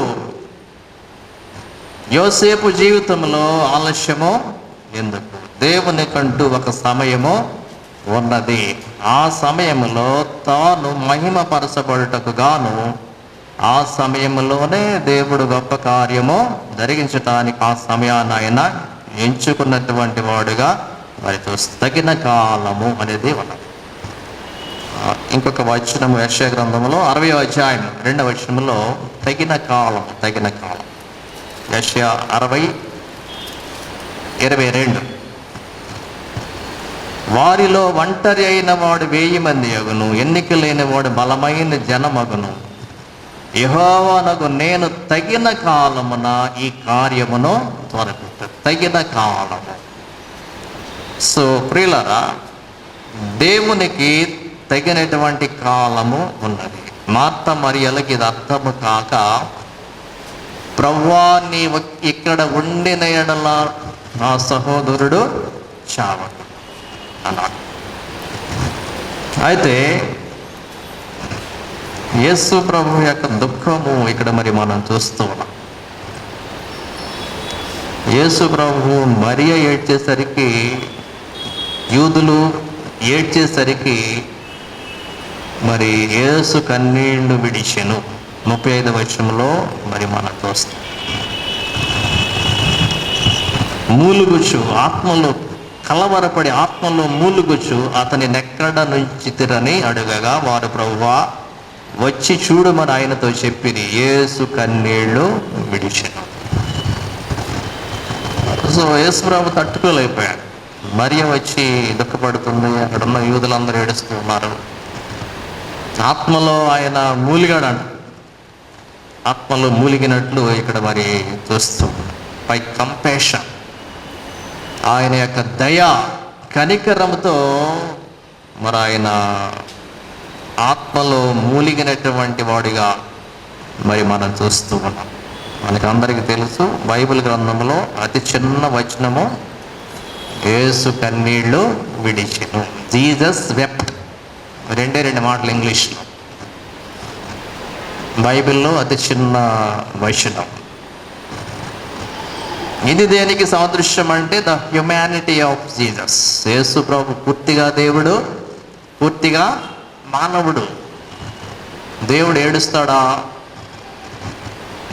యోసేపు జీవితంలో ఆలస్యము ఎందుకు? దేవునికంటూ ఒక సమయము ఉన్నది. ఆ సమయంలో తాను మహిమపరచబడుటకు గాను ఆ సమయంలోనే దేవుడు గొప్ప కార్యము జరిగించటానికి ఆ సమయాన్ని ఆయన ఎంచుకున్నటువంటి వాడుగా మరి తగిన కాలము అనేది ఉన్నది. ఇంకొక వచనము యెషయా గ్రంథంలో 60వ అధ్యాయం 2వ వచనంలో తగిన కాలం. యెషయా 60:22. వారిలో ఒంటరి అయిన వాడు 1000 మంది అగును, ఎన్నిక లేని వాడు బలమైన జనమగును. యెహోవానగు నేను తగిన కాలమున ఈ కార్యమును త్వరపెట్ట. తగిన కాలము. సో ప్రియులారా, దేవునికి తగినటువంటి కాలము ఉన్నది. మార్త మరియలకు ఇది అర్థము కాక, ప్రభువా నీవు ఇక్కడ ఉండిన ఎడల నా సహోదరుడు చావడు అన్నాడు. అయితే యేసు ప్రభు యొక్క దుఃఖము ఇక్కడ మరి మనం చూస్తూ ఉన్నాం. యేసు ప్రభు మరియ ఏడ్చేసరికి, యూదులు ఏడ్చేసరికి మరి యేసు కన్నీళ్లు విడిచెను. 35వ వచనంలో మరి మనం చూస్తాం. మూలుగుచ్చు, ఆత్మలో కలవరపడి ఆత్మలో మూలుగుచ్చు అతని నెక్కడ నుంచితిరని అడగగా వారు, ప్రభువా వచ్చి చూడమని ఆయనతో చెప్పింది. యేసు కన్నీళ్లు విడిచెను. సో యేసు ప్రభు తట్టుకోలేకపోయాడు. మరియ వచ్చి దుఃఖపడుతుంది, అక్కడ ఉన్న యూదులందరూ ఏడుస్తూ ఉన్నారు. ఆత్మలో ఆయన మూలిగాడంట. ఆత్మలో మూలిగినట్లు ఇక్కడ మరి చూస్తూ పై కంపేషన్, ఆయన యొక్క దయ కనికరంతో మరి ఆయన ఆత్మలో మూలిగినటువంటి వాడిగా మరి మనం చూస్తూ ఉన్నాం. మనకి అందరికీ తెలుసు, బైబిల్ గ్రంథంలో అతి చిన్న వచనము యేసు కన్నీళ్లు విడిచెను. Jesus wept. రెండు మాటలు ఇంగ్లీష్లో. బైబిల్లో అతి చిన్న వచనం. ఇది దేనికి సాదృశ్యం అంటే ద హ్యుమానిటీ ఆఫ్ జీసస్. యేసు ప్రభు పూర్తిగా దేవుడు, పూర్తిగా మానవుడు. దేవుడు ఏడుస్తాడా?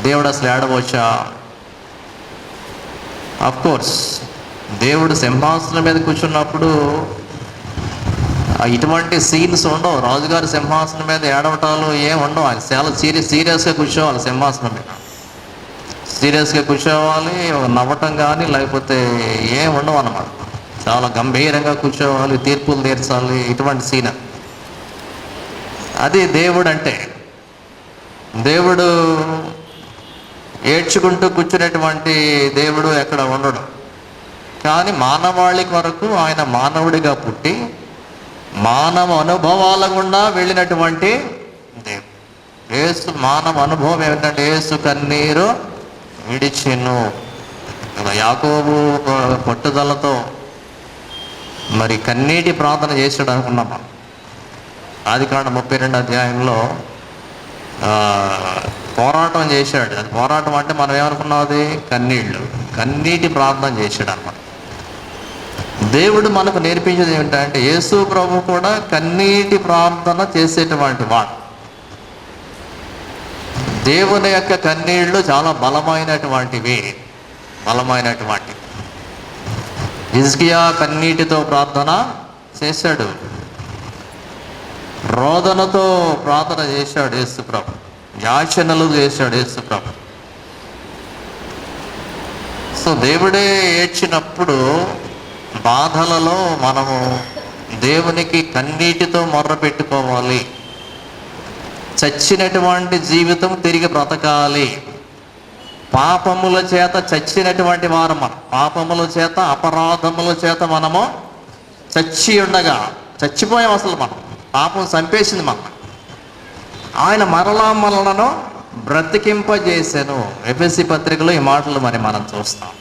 దేవుడు అసలు ఏడవచ్చా? అఫ్కోర్స్ దేవుడు సింహాసనం మీద కూర్చున్నప్పుడు ఇటువంటి సీన్స్ ఉండవు. రాజుగారి సింహాసనం మీద ఏడవటాలు ఏం ఉండవు. ఆయన చాలా సీరియస్గా కూర్చోవాలి. సింహాసనం మీద సీరియస్గా కూర్చోవాలి. నవ్వటం కానీ లేకపోతే ఏం ఉండవు అన్నమాట. చాలా గంభీరంగా కూర్చోవాలి, తీర్పులు తీర్చాలి. ఇటువంటి సీన్ అది దేవుడు అంటే. దేవుడు ఏడ్చుకుంటూ కూర్చునేటువంటి దేవుడు ఎక్కడ ఉండడు. కానీ మానవాళి కొరకు ఆయన మానవుడిగా పుట్టి మానవ అనుభవాల గుండా వెళ్ళినటువంటి దేవుడు. యేసు మానవ అనుభవం ఏమిటంటే యేసు కన్నీరు విడిచెను. యాకోబు పట్టుదలతో మరి కన్నీటి ప్రార్థన చేసాడు అనుకున్నామా? ఆదికాండం 32 అధ్యాయంలో పోరాటం చేశాడు. అది పోరాటం అంటే మనం ఏమనుకున్నది? కన్నీళ్ళు, కన్నీటి ప్రార్థన చేశాడు అన్నమాట. దేవుడు మనకు నేర్పించేది ఏమిటంటే యేసు ప్రభు కూడా కన్నీటి ప్రార్థన చేసేటువంటి వాడు. దేవుని యొక్క కన్నీళ్లు చాలా బలమైనటువంటివి. హిజ్కియా కన్నీటితో ప్రార్థన చేశాడు, రోదనతో ప్రార్థన చేశాడు యేసు ప్రభు, యాచనలు చేశాడు యేసు ప్రభు. సో దేవుడే ఏడ్చినప్పుడు బాధలలో మనము దేవునికి కన్నీటితో మొర్ర పెట్టుకోవాలి. చచ్చినటువంటి జీవితం తిరిగి బ్రతకాలి. పాపముల చేత చచ్చినటువంటి వారు మనం. పాపముల చేత, అపరాధముల చేత మనము చచ్చి ఉండగా చచ్చిపోయాం. అసలు మనం పాపం చంపేసింది మనం. ఆయన మరలా మనలను బ్రతికింపజేసెను. ఎఫెసీ పత్రికలో ఈ మాటలు మరి మనం చూస్తాం.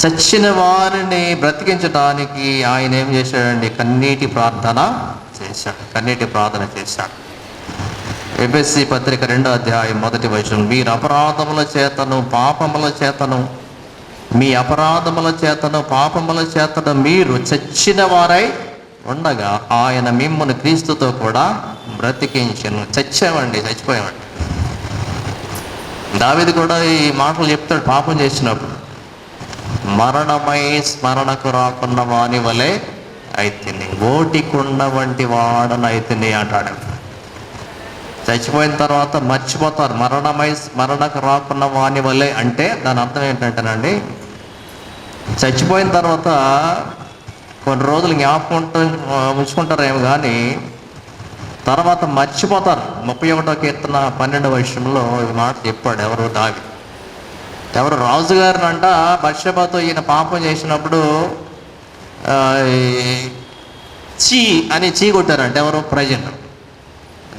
చచ్చిన వారిని బ్రతికించడానికి ఆయన ఏం చేశాడండి? కన్నీటి ప్రార్థన చేశాడు. ఎఫెసీ పత్రిక 2వ అధ్యాయం 1వ వచనం, మీరు అపరాధముల చేతను పాపముల చేతను మీరు చచ్చిన వారై ఉండగా ఆయన మిమ్మల్ని క్రీస్తుతో కూడా బ్రతికించెను. చచ్చిపోయామండి. దావీదు కూడా ఈ మాటలు చెప్తాడు. పాపం చేసినప్పుడు మరణమై స్మరణకు రాకున్న వాని వలె అయితిని, ఓటికుండ వంటి వాడనైతిని అంటాడు. చచ్చిపోయిన తర్వాత మర్చిపోతారు. మరణమై స్మరణకు రాకున్న వాని వలె అంటే దాని అర్థం ఏంటంటేనండి, చచ్చిపోయిన తర్వాత కొన్ని రోజులు జ్ఞాపకం ఉంచుకుంటారేమో కానీ తర్వాత మర్చిపోతారు. 31వ కీర్తన 12వ వచనంలో ఈ మాట చెప్పాడు. ఎవరు రాజుగారిని అంట బత్షెబతో ఈయన పాపం చేసినప్పుడు చీ కొట్టారంట. ఎవరు? ప్రజలు.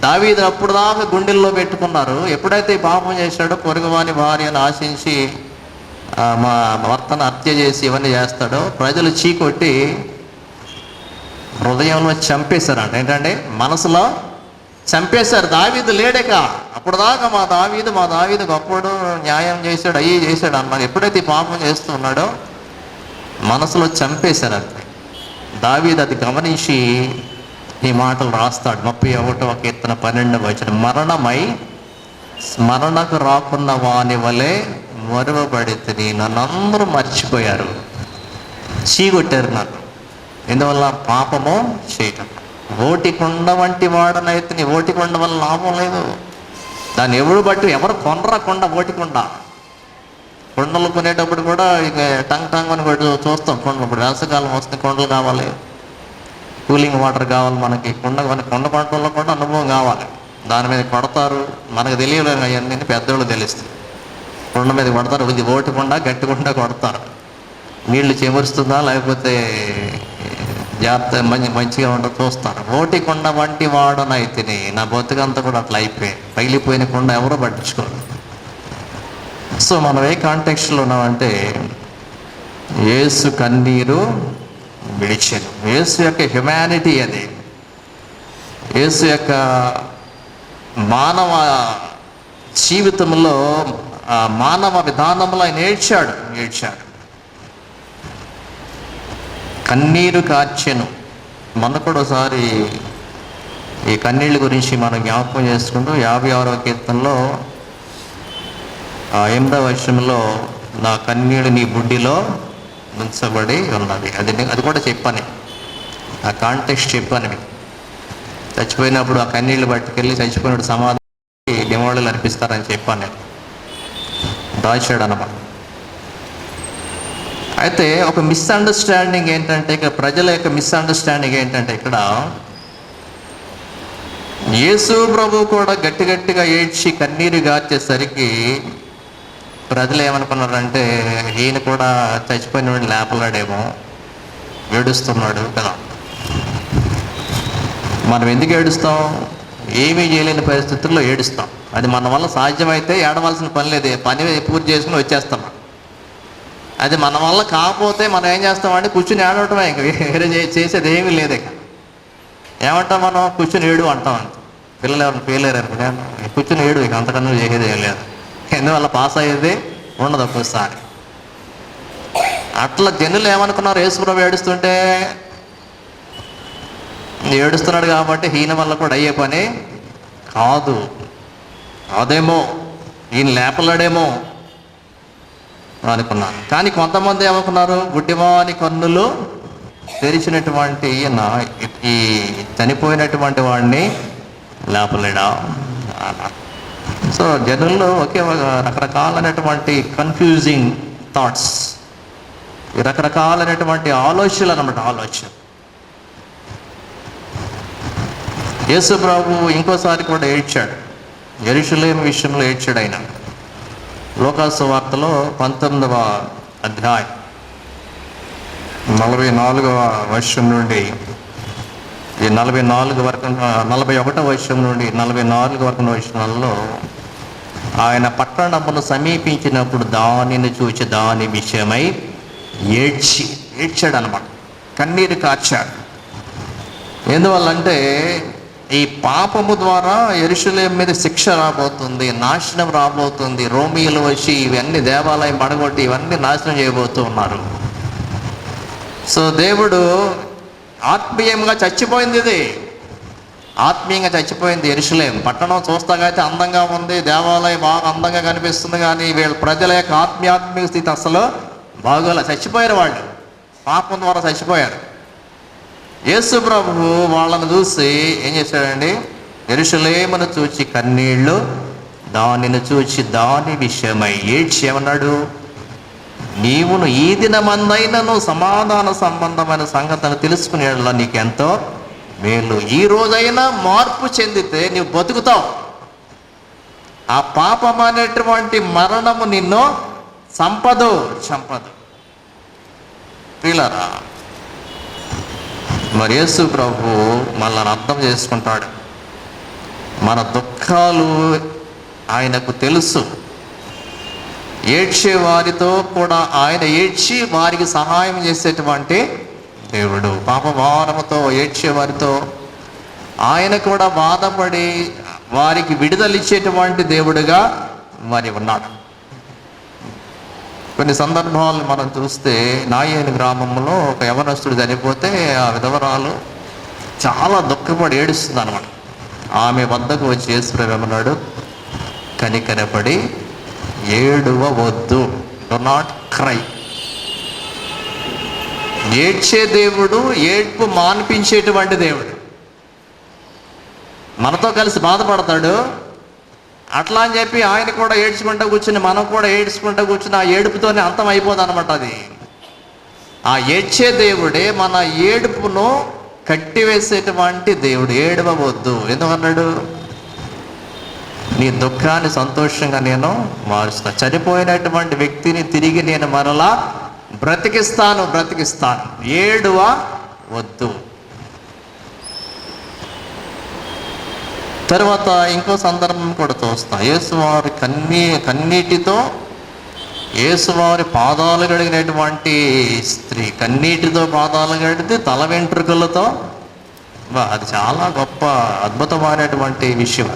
దావీదు అప్పుడు దాకా గుండెల్లో పెట్టుకున్నారు. ఎప్పుడైతే ఈ పాపం చేశాడో పొరుగువాని భార్యను ఆశించి మా భర్తను హత్య చేసి ఇవన్నీ చేస్తాడో ప్రజలు చీకొట్టి హృదయంలో చంపేశారంట. ఏంటంటే మనసులో చంపేశారు. దావీదు లేడేక అప్పుడు దాకా మా దావీదు గొప్పడు, న్యాయం చేశాడు, చేశాడు అన్నారు. ఎప్పుడైతే పాపం చేస్తున్నాడో మనసులో చంపేశారు. అంతే. దావీదు అది గమనించి ఈ మాటలు రాస్తాడు. 31వ కీర్తన 12వ వచనం, మరణమై స్మరణకు రాకున్న వాని వలె మరువబడితిని. నన్ను అందరూ మర్చిపోయారు, చీగొట్టారు నన్ను. ఎందువల్ల? పాపము చేయటం. ఓటికొండ వంటి వాడనైతే నీ ఓటికొండ వల్ల లాభం లేదు. దాన్ని ఎవరు కొనరా కొండ, ఓటికొండ. కొండలు కొనేటప్పుడు కూడా ఇక టంగ్ అని కూడా చూస్తాం. కొండలు ఇప్పుడు వేసవకాలం వస్తే కొండలు కావాలి, కూలింగ్ వాటర్ కావాలి మనకి. కొండ కొనడంలో కూడా అనుభవం కావాలి. దాని మీద కొడతారు, మనకు తెలియలేదు అవన్నీ, పెద్దోళ్ళు తెలుస్తాయి. కొండ మీద కొడతారు, ఇది ఓటికొండ, గట్టికుండా కొడతారు. నీళ్లు చెమరుస్తుందా లేకపోతే జాగ్రత్త మంచిగా ఉండదు చూస్తారు. ఓటికొండ వంటి వాడనైతిని, నా బతుకంతా కూడా అట్లా అయిపోయింది. పగిలిపోయిన కొండ ఎవరో పట్టించుకోరు. సో మనం ఏ కాంటెక్స్ట్లో ఉన్నామంటే, యేసు కన్నీరు విడిచెను. యేసు యొక్క హ్యుమానిటీ అది. యేసు యొక్క మానవ జీవితంలో, మానవ విధానంలో ఆయన ఏడ్చాడు. కన్నీరు కార్చెను. మొన్న కూడా ఒకసారి ఈ కన్నీళ్ళ గురించి మనం జ్ఞాపకం చేసుకుంటూ 56వ కీర్తనలో 8వ వచనంలో నా కన్నీడు నీ బుడ్డిలో ఉంచబడి ఉన్నది. అది కూడా చెప్పాను, ఆ కాంటెక్స్ట్ చెప్పాను మీకు. చచ్చిపోయినప్పుడు ఆ కన్నీళ్ళు పట్టుకెళ్ళి చచ్చిపోయినప్పుడు సమాధి నివాళులు అర్పిస్తారని చెప్పాను నేను. దాచాడు అన్నమాట. అయితే ఒక మిస్అండర్స్టాండింగ్ ఏంటంటే, ఇక్కడ ప్రజల యొక్క మిస్అండర్స్టాండింగ్ ఏంటంటే, ఇక్కడ యేసు ప్రభు కూడా గట్టిగా ఏడ్చి కన్నీరు గార్చేసరికి ప్రజలు ఏమనుకున్నారంటే, ఈయన కూడా చచ్చిపోయిన వాడిని లేపలాడేమో, ఏడుస్తున్నాడు కదా. మనం ఎందుకు ఏడుస్తాం? ఏమీ చేయలేని పరిస్థితుల్లో ఏడుస్తాం. అది మన వల్ల సాధ్యమైతే ఏడవలసిన పని లేదు, పని పూర్తి చేసుకుని వచ్చేస్తాం. అది మన వల్ల కాకపోతే మనం ఏం చేస్తామంటే కూర్చుని ఏడవటమే, ఇంక వేరే చేసేది ఏమీ లేదు. ఇక ఏమంటాం మనం? కూర్చుని ఏడు అంటాం. అంత పిల్లలు ఎవరిని పేలేరు అనుకునే కూర్చుని ఏడు, ఇక అంతకన్నా చేసేది ఏం లేదు. ఎందువల్ల పాస్ అయ్యేది ఉండదు ఒక్కోసారి. అట్లా జనులు ఏమనుకున్నారు? యేసుప్రభు ఏడుస్తుంటే ఏడుస్తున్నాడు కాబట్టి ఈయన వల్ల కూడా అయ్యే పని కాదు, అదేమో ఈయన లేపలాడేమో అనుకున్నారు. కానీ కొంతమంది ఏమనుకున్నారు? గుడ్డివాని కన్నులు తెరిచినటువంటి ఈ చనిపోయినటువంటి వాడిని లేపలేడా. సో జనుల్లో ఒకే రకరకాలైనటువంటి కన్ఫ్యూజింగ్ థాట్స్, రకరకాలైనటువంటి ఆలోచనలు అన్నమాట. యేసు ప్రభు ఇంకోసారి కూడా ఏడ్చాడు, యెరూషలేము విషయంలో ఏడ్చాడు ఆయన. లోకాసు వార్తలో 19వ అధ్యాయం 44వ వర్షం నుండి 41వ వర్షం నుండి 44 వరకు వర్షాలలో ఆయన పట్టణమును సమీపించినప్పుడు దానిని చూచి దాని విషయమై ఏడ్చాడు అనమాట. కన్నీరు కార్చాడు. ఎందువల్లంటే ఈ పాపము ద్వారా యెరూషలేము మీద శిక్ష రాబోతుంది, నాశనం రాబోతుంది. రోమియోలు వచ్చి ఇవన్నీ దేవాలయం పడగొట్టి ఇవన్నీ నాశనం చేయబోతూ ఉన్నారు. సో దేవుడు ఆత్మీయంగా చచ్చిపోయింది. ఇది ఆత్మీయంగా చచ్చిపోయింది యెరూషలేము పట్టణం. చూస్తాకైతే అందంగా ఉంది, దేవాలయం బాగా అందంగా కనిపిస్తుంది, కానీ వీళ్ళ ప్రజల యొక్క ఆత్మీయ స్థితి అసలు బాగోలే. చచ్చిపోయారు వాళ్ళు, పాపం ద్వారా చచ్చిపోయారు. యేసు ప్రభువు వాళ్ళను చూసి ఏం చేశాడండి? యెరూషలేమును చూచి కన్నీళ్ళు, దానిని చూచి దాని విషయమై ఏడ్చి ఏమన్నాడు? నీవును ఈ దినమందైనను సమాధాన సంబంధమైన సంగతిని తెలుసుకునేలా నీకెంతో మేలు. ఈ రోజైనా మార్పు చెందితే నీవు బతుకుతావు. ఆ పాపం అనేటువంటి మరణము నిన్ను చంపదు. ప్రియులారా, మరి యేసు ప్రభు మనల్ని అర్థం చేసుకుంటాడు. మన దుఃఖాలు ఆయనకు తెలుసు. ఏడ్చే వారితో కూడా ఆయన ఏడ్చి వారికి సహాయం చేసేటువంటి దేవుడు. పాప భారముతో ఏడ్చే వారితో ఆయన కూడా బాధపడి వారికి విడుదలిచ్చేటువంటి దేవుడుగా మరి ఉన్నాడు. కొన్ని సందర్భాలు మనం చూస్తే నాయేని గ్రామంలో ఒక యవనస్తుడు చనిపోతే ఆ విధవరాలు చాలా దుఃఖపడి ఏడుస్తుంది అనమాట. ఆమె వద్దకు వచ్చి యేసు ప్రభువు అన్నాడు, కనికరపడి ఏడవవద్దు. Do not cry. ఏడ్చే దేవుడు ఏడ్పు మాన్పించేటువంటి దేవుడు. మనతో కలిసి బాధపడతాడు. అట్లా అని చెప్పి ఆయన కూడా ఏడ్చుకుంటూ కూర్చుని మనం కూడా ఏడ్చుకుంటూ కూర్చుని ఆ ఏడుపుతోనే అంతం అయిపోదు అనమాట. అది ఆ ఏడ్చే దేవుడే మన ఏడుపును కట్టివేసేటువంటి దేవుడు. ఏడవవద్దు ఎందుకన్నాడు? నీ దుఃఖాన్ని సంతోషంగా నేను మారుస్తా. చనిపోయినటువంటి వ్యక్తిని తిరిగి నేను మరలా బ్రతికిస్తాను. ఏడవవద్దు. తర్వాత ఇంకో సందర్భం కూడా చూస్తాం. యేసువారి కన్నీటితో యేసువారి పాదాలు కడిగినటువంటి స్త్రీ కన్నీటితో పాదాలు కడిగితే తల వెంట్రుకలతో, అది చాలా గొప్ప అద్భుతమైనటువంటి విషయం.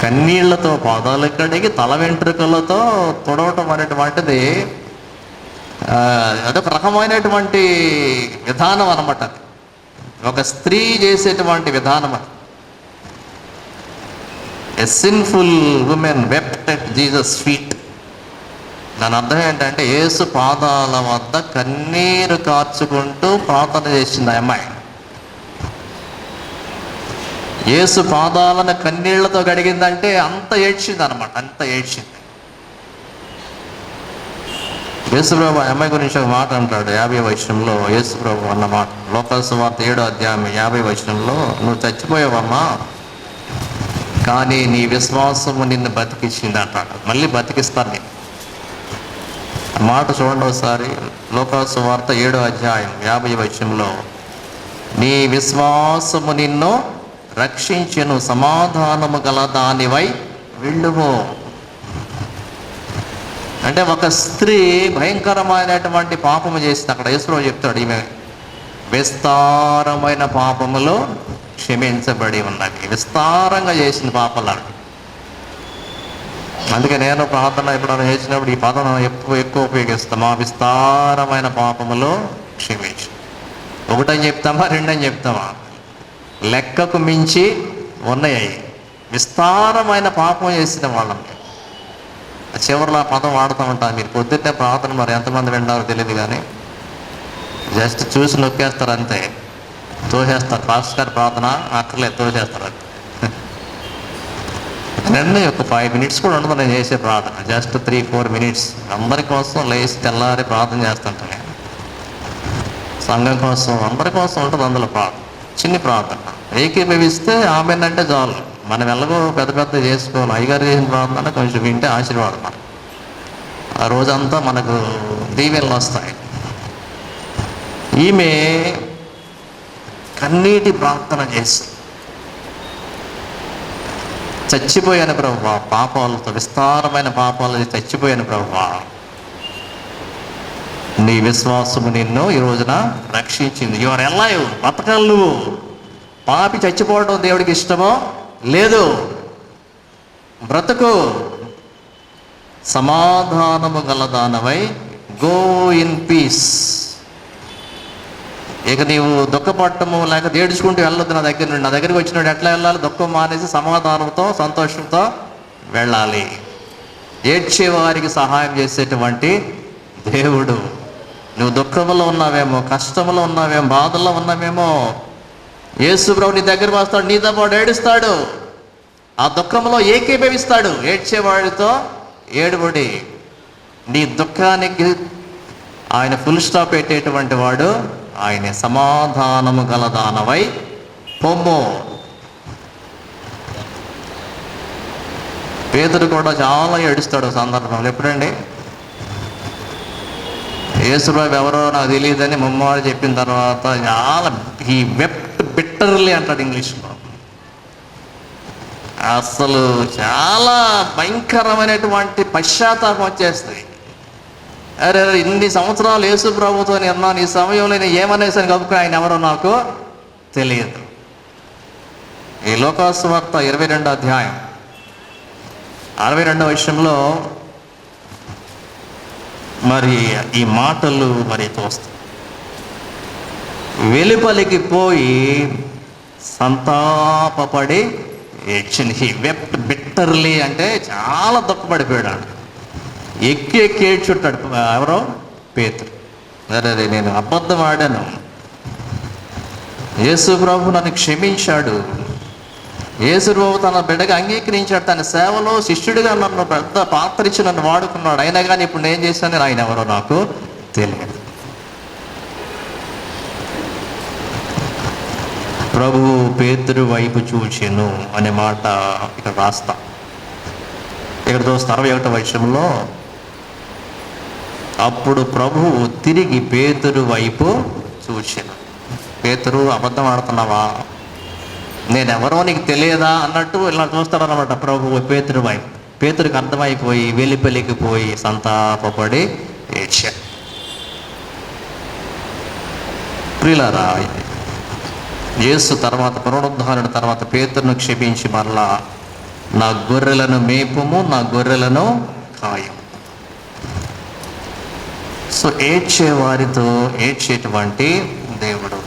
కన్నీళ్లతో పాదాలు కడిగి తల వెంట్రుకలతో తుడవటం అనేటువంటిది అదొక రకమైనటువంటి విధానం అన్నమాట. ఒక స్త్రీ చేసేటువంటి విధానం. ఎ sinful women wept at Jesus feet. దాని అర్థం ఏంటంటే యేసు పాదాల వద్ద కన్నీరు కార్చుకుంటూ ప్రార్థన చేసింది ఆ అమ్మాయి. యేసు పాదాలను కన్నీళ్లతో కడిగిందంటే అంత ఏడ్చింది అనమాట. అంత ఏడ్చింది. యేసుప్రభు ఆ అమ్మాయి గురించి ఒక మాట అంటాడు 50వ వచనంలో. యేసుప్రభు అన్న మాట లోకాసు సువార్త 7వ అధ్యాయం 50వ వచనంలో, నువ్వు చచ్చిపోయావమ్మా, కానీ నీ విశ్వాసము నిన్ను బతికించింది అంటాడు. మళ్ళీ బతికిస్తాను నేను. ఆ మాట చూడండి ఒకసారి. లోకాసు సువార్త 7వ అధ్యాయం 50వ వచనంలో, నీ విశ్వాసము నిన్ను రక్షించెను, సమాధానము గల దానివై వెళ్ళుము. అంటే ఒక స్త్రీ భయంకరమైనటువంటి పాపము చేసింది. అక్కడ యేసుప్రభు చెప్తాడు, ఈమె విస్తారమైన పాపములో క్షమించబడి ఉన్నది. విస్తారంగా చేసిన పాపలాంటి. అందుకే నేను ప్రార్థన ఎప్పుడైనా చేసినప్పుడు ఈ పదం ఎక్కువ ఉపయోగిస్తాం. మా విస్తారమైన పాపములో క్షమించు. ఒకటని చెప్తామా, రెండని చెప్తామా? లెక్కకు మించి ఉన్నాయి. విస్తారమైన పాపం చేసిన వాళ్ళం. చివరిలో ఆ పదం వాడుతూ ఉంటాను. మీరు పొద్దున్నే ప్రార్థన మరి ఎంతమంది వింటారో తెలియదు, కానీ జస్ట్ చూసి నొక్కేస్తారు అంతే, తోసేస్తారు. పాస్టర్ గారి ప్రార్థన అక్కర్లేదు, తోసేస్తారు అంతే. నిన్న ఒక 5 minutes కూడా ఉండదు నేను చేసే ప్రార్థన. జస్ట్ 3-4 minutes అందరి కోసం లేచి తెల్లారి ప్రార్థన చేస్తుంటాను. సంఘం కోసం, అందరి కోసం ఉంటుంది అందులో ప్రార్థన. చిన్ని ప్రార్థన ఏకీభవిస్తే ఆమెనంటే చాలు. మనం ఎలాగో పెద్ద చేసుకోవాలి. అయ్యగారు చేసిన ప్రార్థన కొంచెం వింటే ఆశీర్వాదం. మనం ఆ రోజంతా మనకు దీవెనలు వస్తాయి. ఈమె కన్నీటి ప్రార్థన చేసి చచ్చిపోయాను ప్రభువా, పాపాలతో విస్తారమైన పాపాలు చచ్చిపోయాను ప్రభువా, నీ విశ్వాసము నిన్ను ఈ రోజున రక్షించింది. యువర్ ఎలైవ్, బతకాలి నువ్వు. పాపి చచ్చిపోవడం దేవుడికి ఇష్టమో లేదు. బ్రతుకు, సమాధానము గలదానవై గో ఇన్ పీస్. ఇక నీవు దుఃఖపడటము లేక ఏడ్చుకుంటూ వెళ్ళొద్దు నా దగ్గర నుండి. నా దగ్గరికి వచ్చినప్పుడు ఎట్లా వెళ్ళాలి? దుఃఖం మానేసి సమాధానంతో సంతోషంతో వెళ్ళాలి. ఏడ్చేవారికి సహాయం చేసేటువంటి దేవుడు. నువ్వు దుఃఖంలో ఉన్నావేమో, కష్టంలో ఉన్నావేమో, బాధల్లో ఉన్నావేమో, యేసుప్రభు నీ దగ్గర వస్తాడు, నీతో పాటు ఏడుస్తాడు. ఆ దుఃఖంలో ఏకీభవిస్తాడు. ఏడ్చేవాడితో ఏడుబడి. నీ దుఃఖానికి ఆయన ఫుల్ స్టాప్ పెట్టేటువంటి వాడు ఆయన. సమాధానము గలదానవై పొమ్ము. పేతురు కూడా చాలా ఏడుస్తాడు సందర్భంలో. ఎప్పుడండి? యేసుప్రభు ఎవరో నాకు తెలియదని ముమ్మారు చెప్పిన తర్వాత చాలా హీ వెప్ట్ బిట్టర్లీ అంటాడు ఇంగ్లీష్లో. అసలు చాలా భయంకరమైనటువంటి పశ్చాత్తాపం వచ్చేస్తుంది. అరే ఇన్ని సంవత్సరాలు యేసు ప్రభుతో ఉన్నాను, ఈ సమయంలో నేను ఏమనేసాను కనుక ఆయన ఎవరో నాకు తెలియదు. ఈ లోకాసు వార్త 22వ అధ్యాయం 62వ వచనంలో మరి ఈ మాటలు మరి చూస్తాం. వెలుపలికి పోయి సంతాపపడి ఏడ్చింది. హీ వెప్ట్ బిట్టర్లీ అంటే చాలా దుఃఖపడిపోయాడు. ఎక్కి ఎక్కి ఏడ్చుంటాడు. ఎవరో పేతురు. అరే నేను అబద్ధం ఆడాను, యేసు ప్రభు నన్ను క్షమించాడు, యేసు ప్రభు తన బిడ్డగా అంగీకరించాడు, తన సేవలో శిష్యుడిగా నన్ను పెద్ద పాత్ర ఇచ్చి నన్ను వాడుకున్నాడు, అయినా కానీ ఇప్పుడు నేను చేశాను, ఆయన ఎవరో నాకు తెలియదు. ప్రభు పేతురు వైపు చూచెను అనే మాట ఇక్కడ రాస్తా. ఇక్కడ చూస్తే 61వ వచనంలో, అప్పుడు ప్రభువు తిరిగి పేతురు వైపు చూచెను. పేతురు, అబద్ధం ఆడుతున్నావా, నేనెవరో నీకు తెలియదా అన్నట్టు ఇలా చూస్తాడనమాట ప్రభువు పేతురు వైపు. పేతురికి అర్థమైపోయి వెలిపెలికిపోయి సంతాపపడి ఏడ్చాడు. ప్రియులారా, యేసు తర్వాత పునరుద్ధారణ తర్వాత పేతురును క్షమించి మరలా నా గొర్రెలను మేపుము, నా గొర్రెలను కాయము. సో ఏడ్చే వారితో ఏడ్చేటువంటి దేవుడు.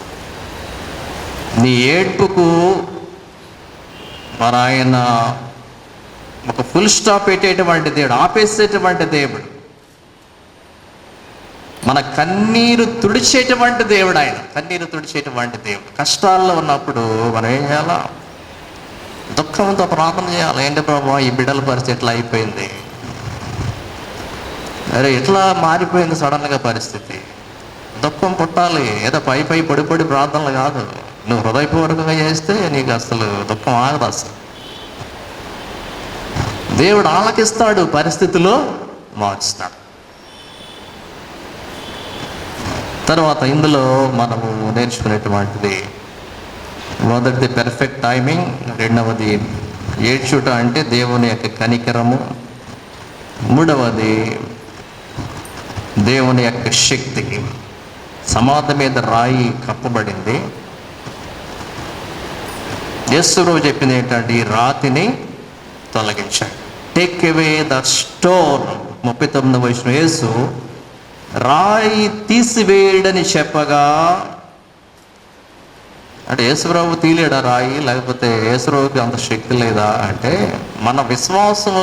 నీ ఏడ్పుకు మరి ఆయన ఒక ఫుల్ స్టాప్ పెట్టేటువంటి దేవుడు, ఆపేసేటువంటి దేవుడు, మన కన్నీరు తుడిచేటువంటి దేవుడు. ఆయన కన్నీరు తుడిచేటువంటి దేవుడు. కష్టాల్లో ఉన్నప్పుడు మనం ఏం చేయాలా? దుఃఖంతో ప్రార్థన చేయాలి. ఏంటి ప్రభావ ఈ బిడ్డల పరిస్థితి ఎట్లా అయిపోయింది, అరే ఎట్లా మారిపోయింది సడన్గా పరిస్థితి. దుఃఖం పుట్టాలి. ఏదో పై పొడి ప్రార్థనలు కాదు. నువ్వు హృదయపూర్వకంగా చేస్తే నీకు అసలు దుఃఖం ఆగదు. అసలు దేవుడు ఆలకిస్తాడు, పరిస్థితిలో మార్చుతాడు. తర్వాత ఇందులో మనము నేర్చుకునేటువంటిది, మొదటిది పెర్ఫెక్ట్ టైమింగ్, రెండవది ఏడ్చుట అంటే దేవుని యొక్క కనికరము, మూడవది దేవుని యొక్క శక్తి. సమాధి మీద రాయి కప్పబడింది. యేసు చెప్పింది ఏంటంటే, ఈ రాతిని తొలగించాడు. Take away the stone. 39వ వచనం, యేసు రాయి తీసివేయడని చెప్పగా, అంటే యేసుప్రభు తీలేడా రాయి, లేకపోతే యేసుప్రభుకి అంత శక్తి లేదా అంటే, మన విశ్వాసం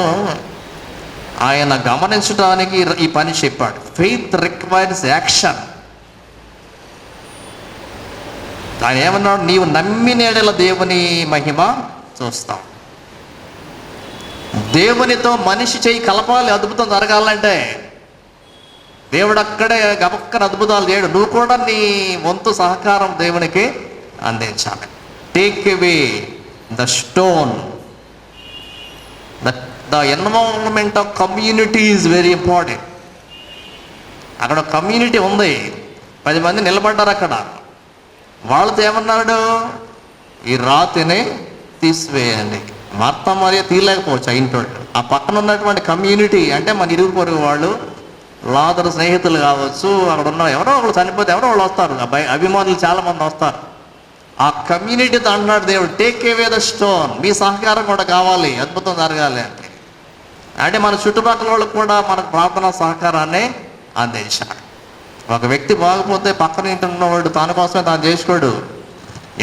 ఆయన గమనించడానికి ఈ పని చెప్పాడు. Faith requires action. ఆయన ఏమన్నాడు, నీవు నమ్మినేడల దేవుని మహిమ చూస్తావు. దేవునితో మనిషి చేయి కలపాలి, అద్భుతం జరగాలంటే. దేవుడు అక్కడే గబక్కన అద్భుతాలు చేయడు. నువ్వు కూడా నీ వంతు సహకారం దేవునికి అందించాలి. Take away the stone. The involvement of community is very important. అక్కడ కమ్యూనిటీ ఉంది, 10 మంది నిలబడ్డారు అక్కడ. వాళ్ళతో ఏమన్నాడు, ఈ రాతిని తీసివేయండి. మార్త మరియ తీయలేకపోవచ్చు ఆ ఇంట్లో. ఆ పక్కన ఉన్నటువంటి కమ్యూనిటీ అంటే మన ఇరుగు పొరుగు వాళ్ళు, లాజరు స్నేహితులు కావచ్చు, అక్కడ ఉన్న ఎవరో ఒకళ్ళు చనిపోతే ఎవరో వాళ్ళు వస్తారు, అభిమానులు చాలామంది వస్తారు. ఆ కమ్యూనిటీతో అంటున్నాడు దేవుడు, టేక్ అవే ద స్టోన్. మీ సహకారం కూడా కావాలి, అద్భుతం జరగాలి అంటే మన చుట్టుపక్కల వాళ్ళకు కూడా మనకు ప్రార్థనా సహకారాన్ని అందించాలి. ఒక వ్యక్తి బాగపోతే పక్కన ఇంటి ఉన్నవాడు తన కోసమే తాను చేసుకోడు.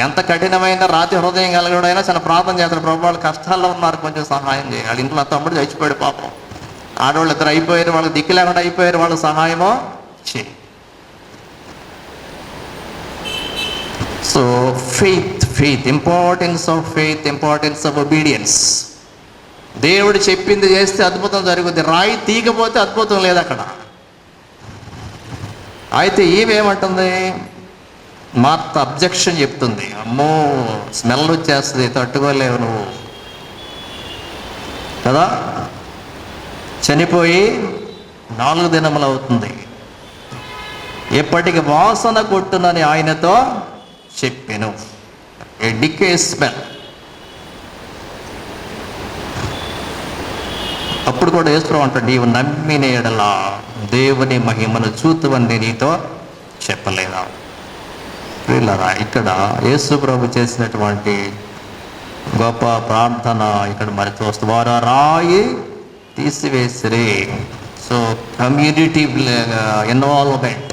ఎంత కఠినమైన రాతి హృదయం కలిగడైనా చాలా ప్రార్థన చేస్తాడు, ప్రభు వాళ్ళు కష్టాల్లో ఉన్నారు, కొంచెం సహాయం చేయాలి. ఇంట్లో తమ్ముడు చచ్చిపోయాడు పాపం, ఆడవాళ్ళు 2 అయిపోయారు, వాళ్ళకి దిక్కు లేకుండా అయిపోయారు, వాళ్ళకి సహాయమో చేయి. So faith, importance of faith, importance of obedience. దేవుడు చెప్పింది చేస్తే అద్భుతం జరుగుతుంది. రాయి తీయకపోతే అద్భుతం లేదు అక్కడ. అయితే ఏమంటుంది, మార్త అబ్జెక్షన్ చెప్తుంది, అమ్మో స్మెల్ వచ్చేస్తుంది, తట్టుకోలేవు నువ్వు కదా, చనిపోయి 4 దినములు అవుతుంది, ఎప్పటికి వాసన కొట్టునని ఆయనతో చెప్పెను. ఏ డికే స్మెల్. అప్పుడు కూడా యేసుప్రభు అంటాడు, నీవు నమ్మిన ఎడల దేవుని మహిమను చూతువని నీతో చెప్పలేదా. వీళ్ళరా ఇక్కడ యేసుప్రభు చేసినటువంటి గొప్ప ప్రార్థన ఇక్కడ మరి చూస్తూ, వారు రాయి తీసివేసిరి. So community involvement.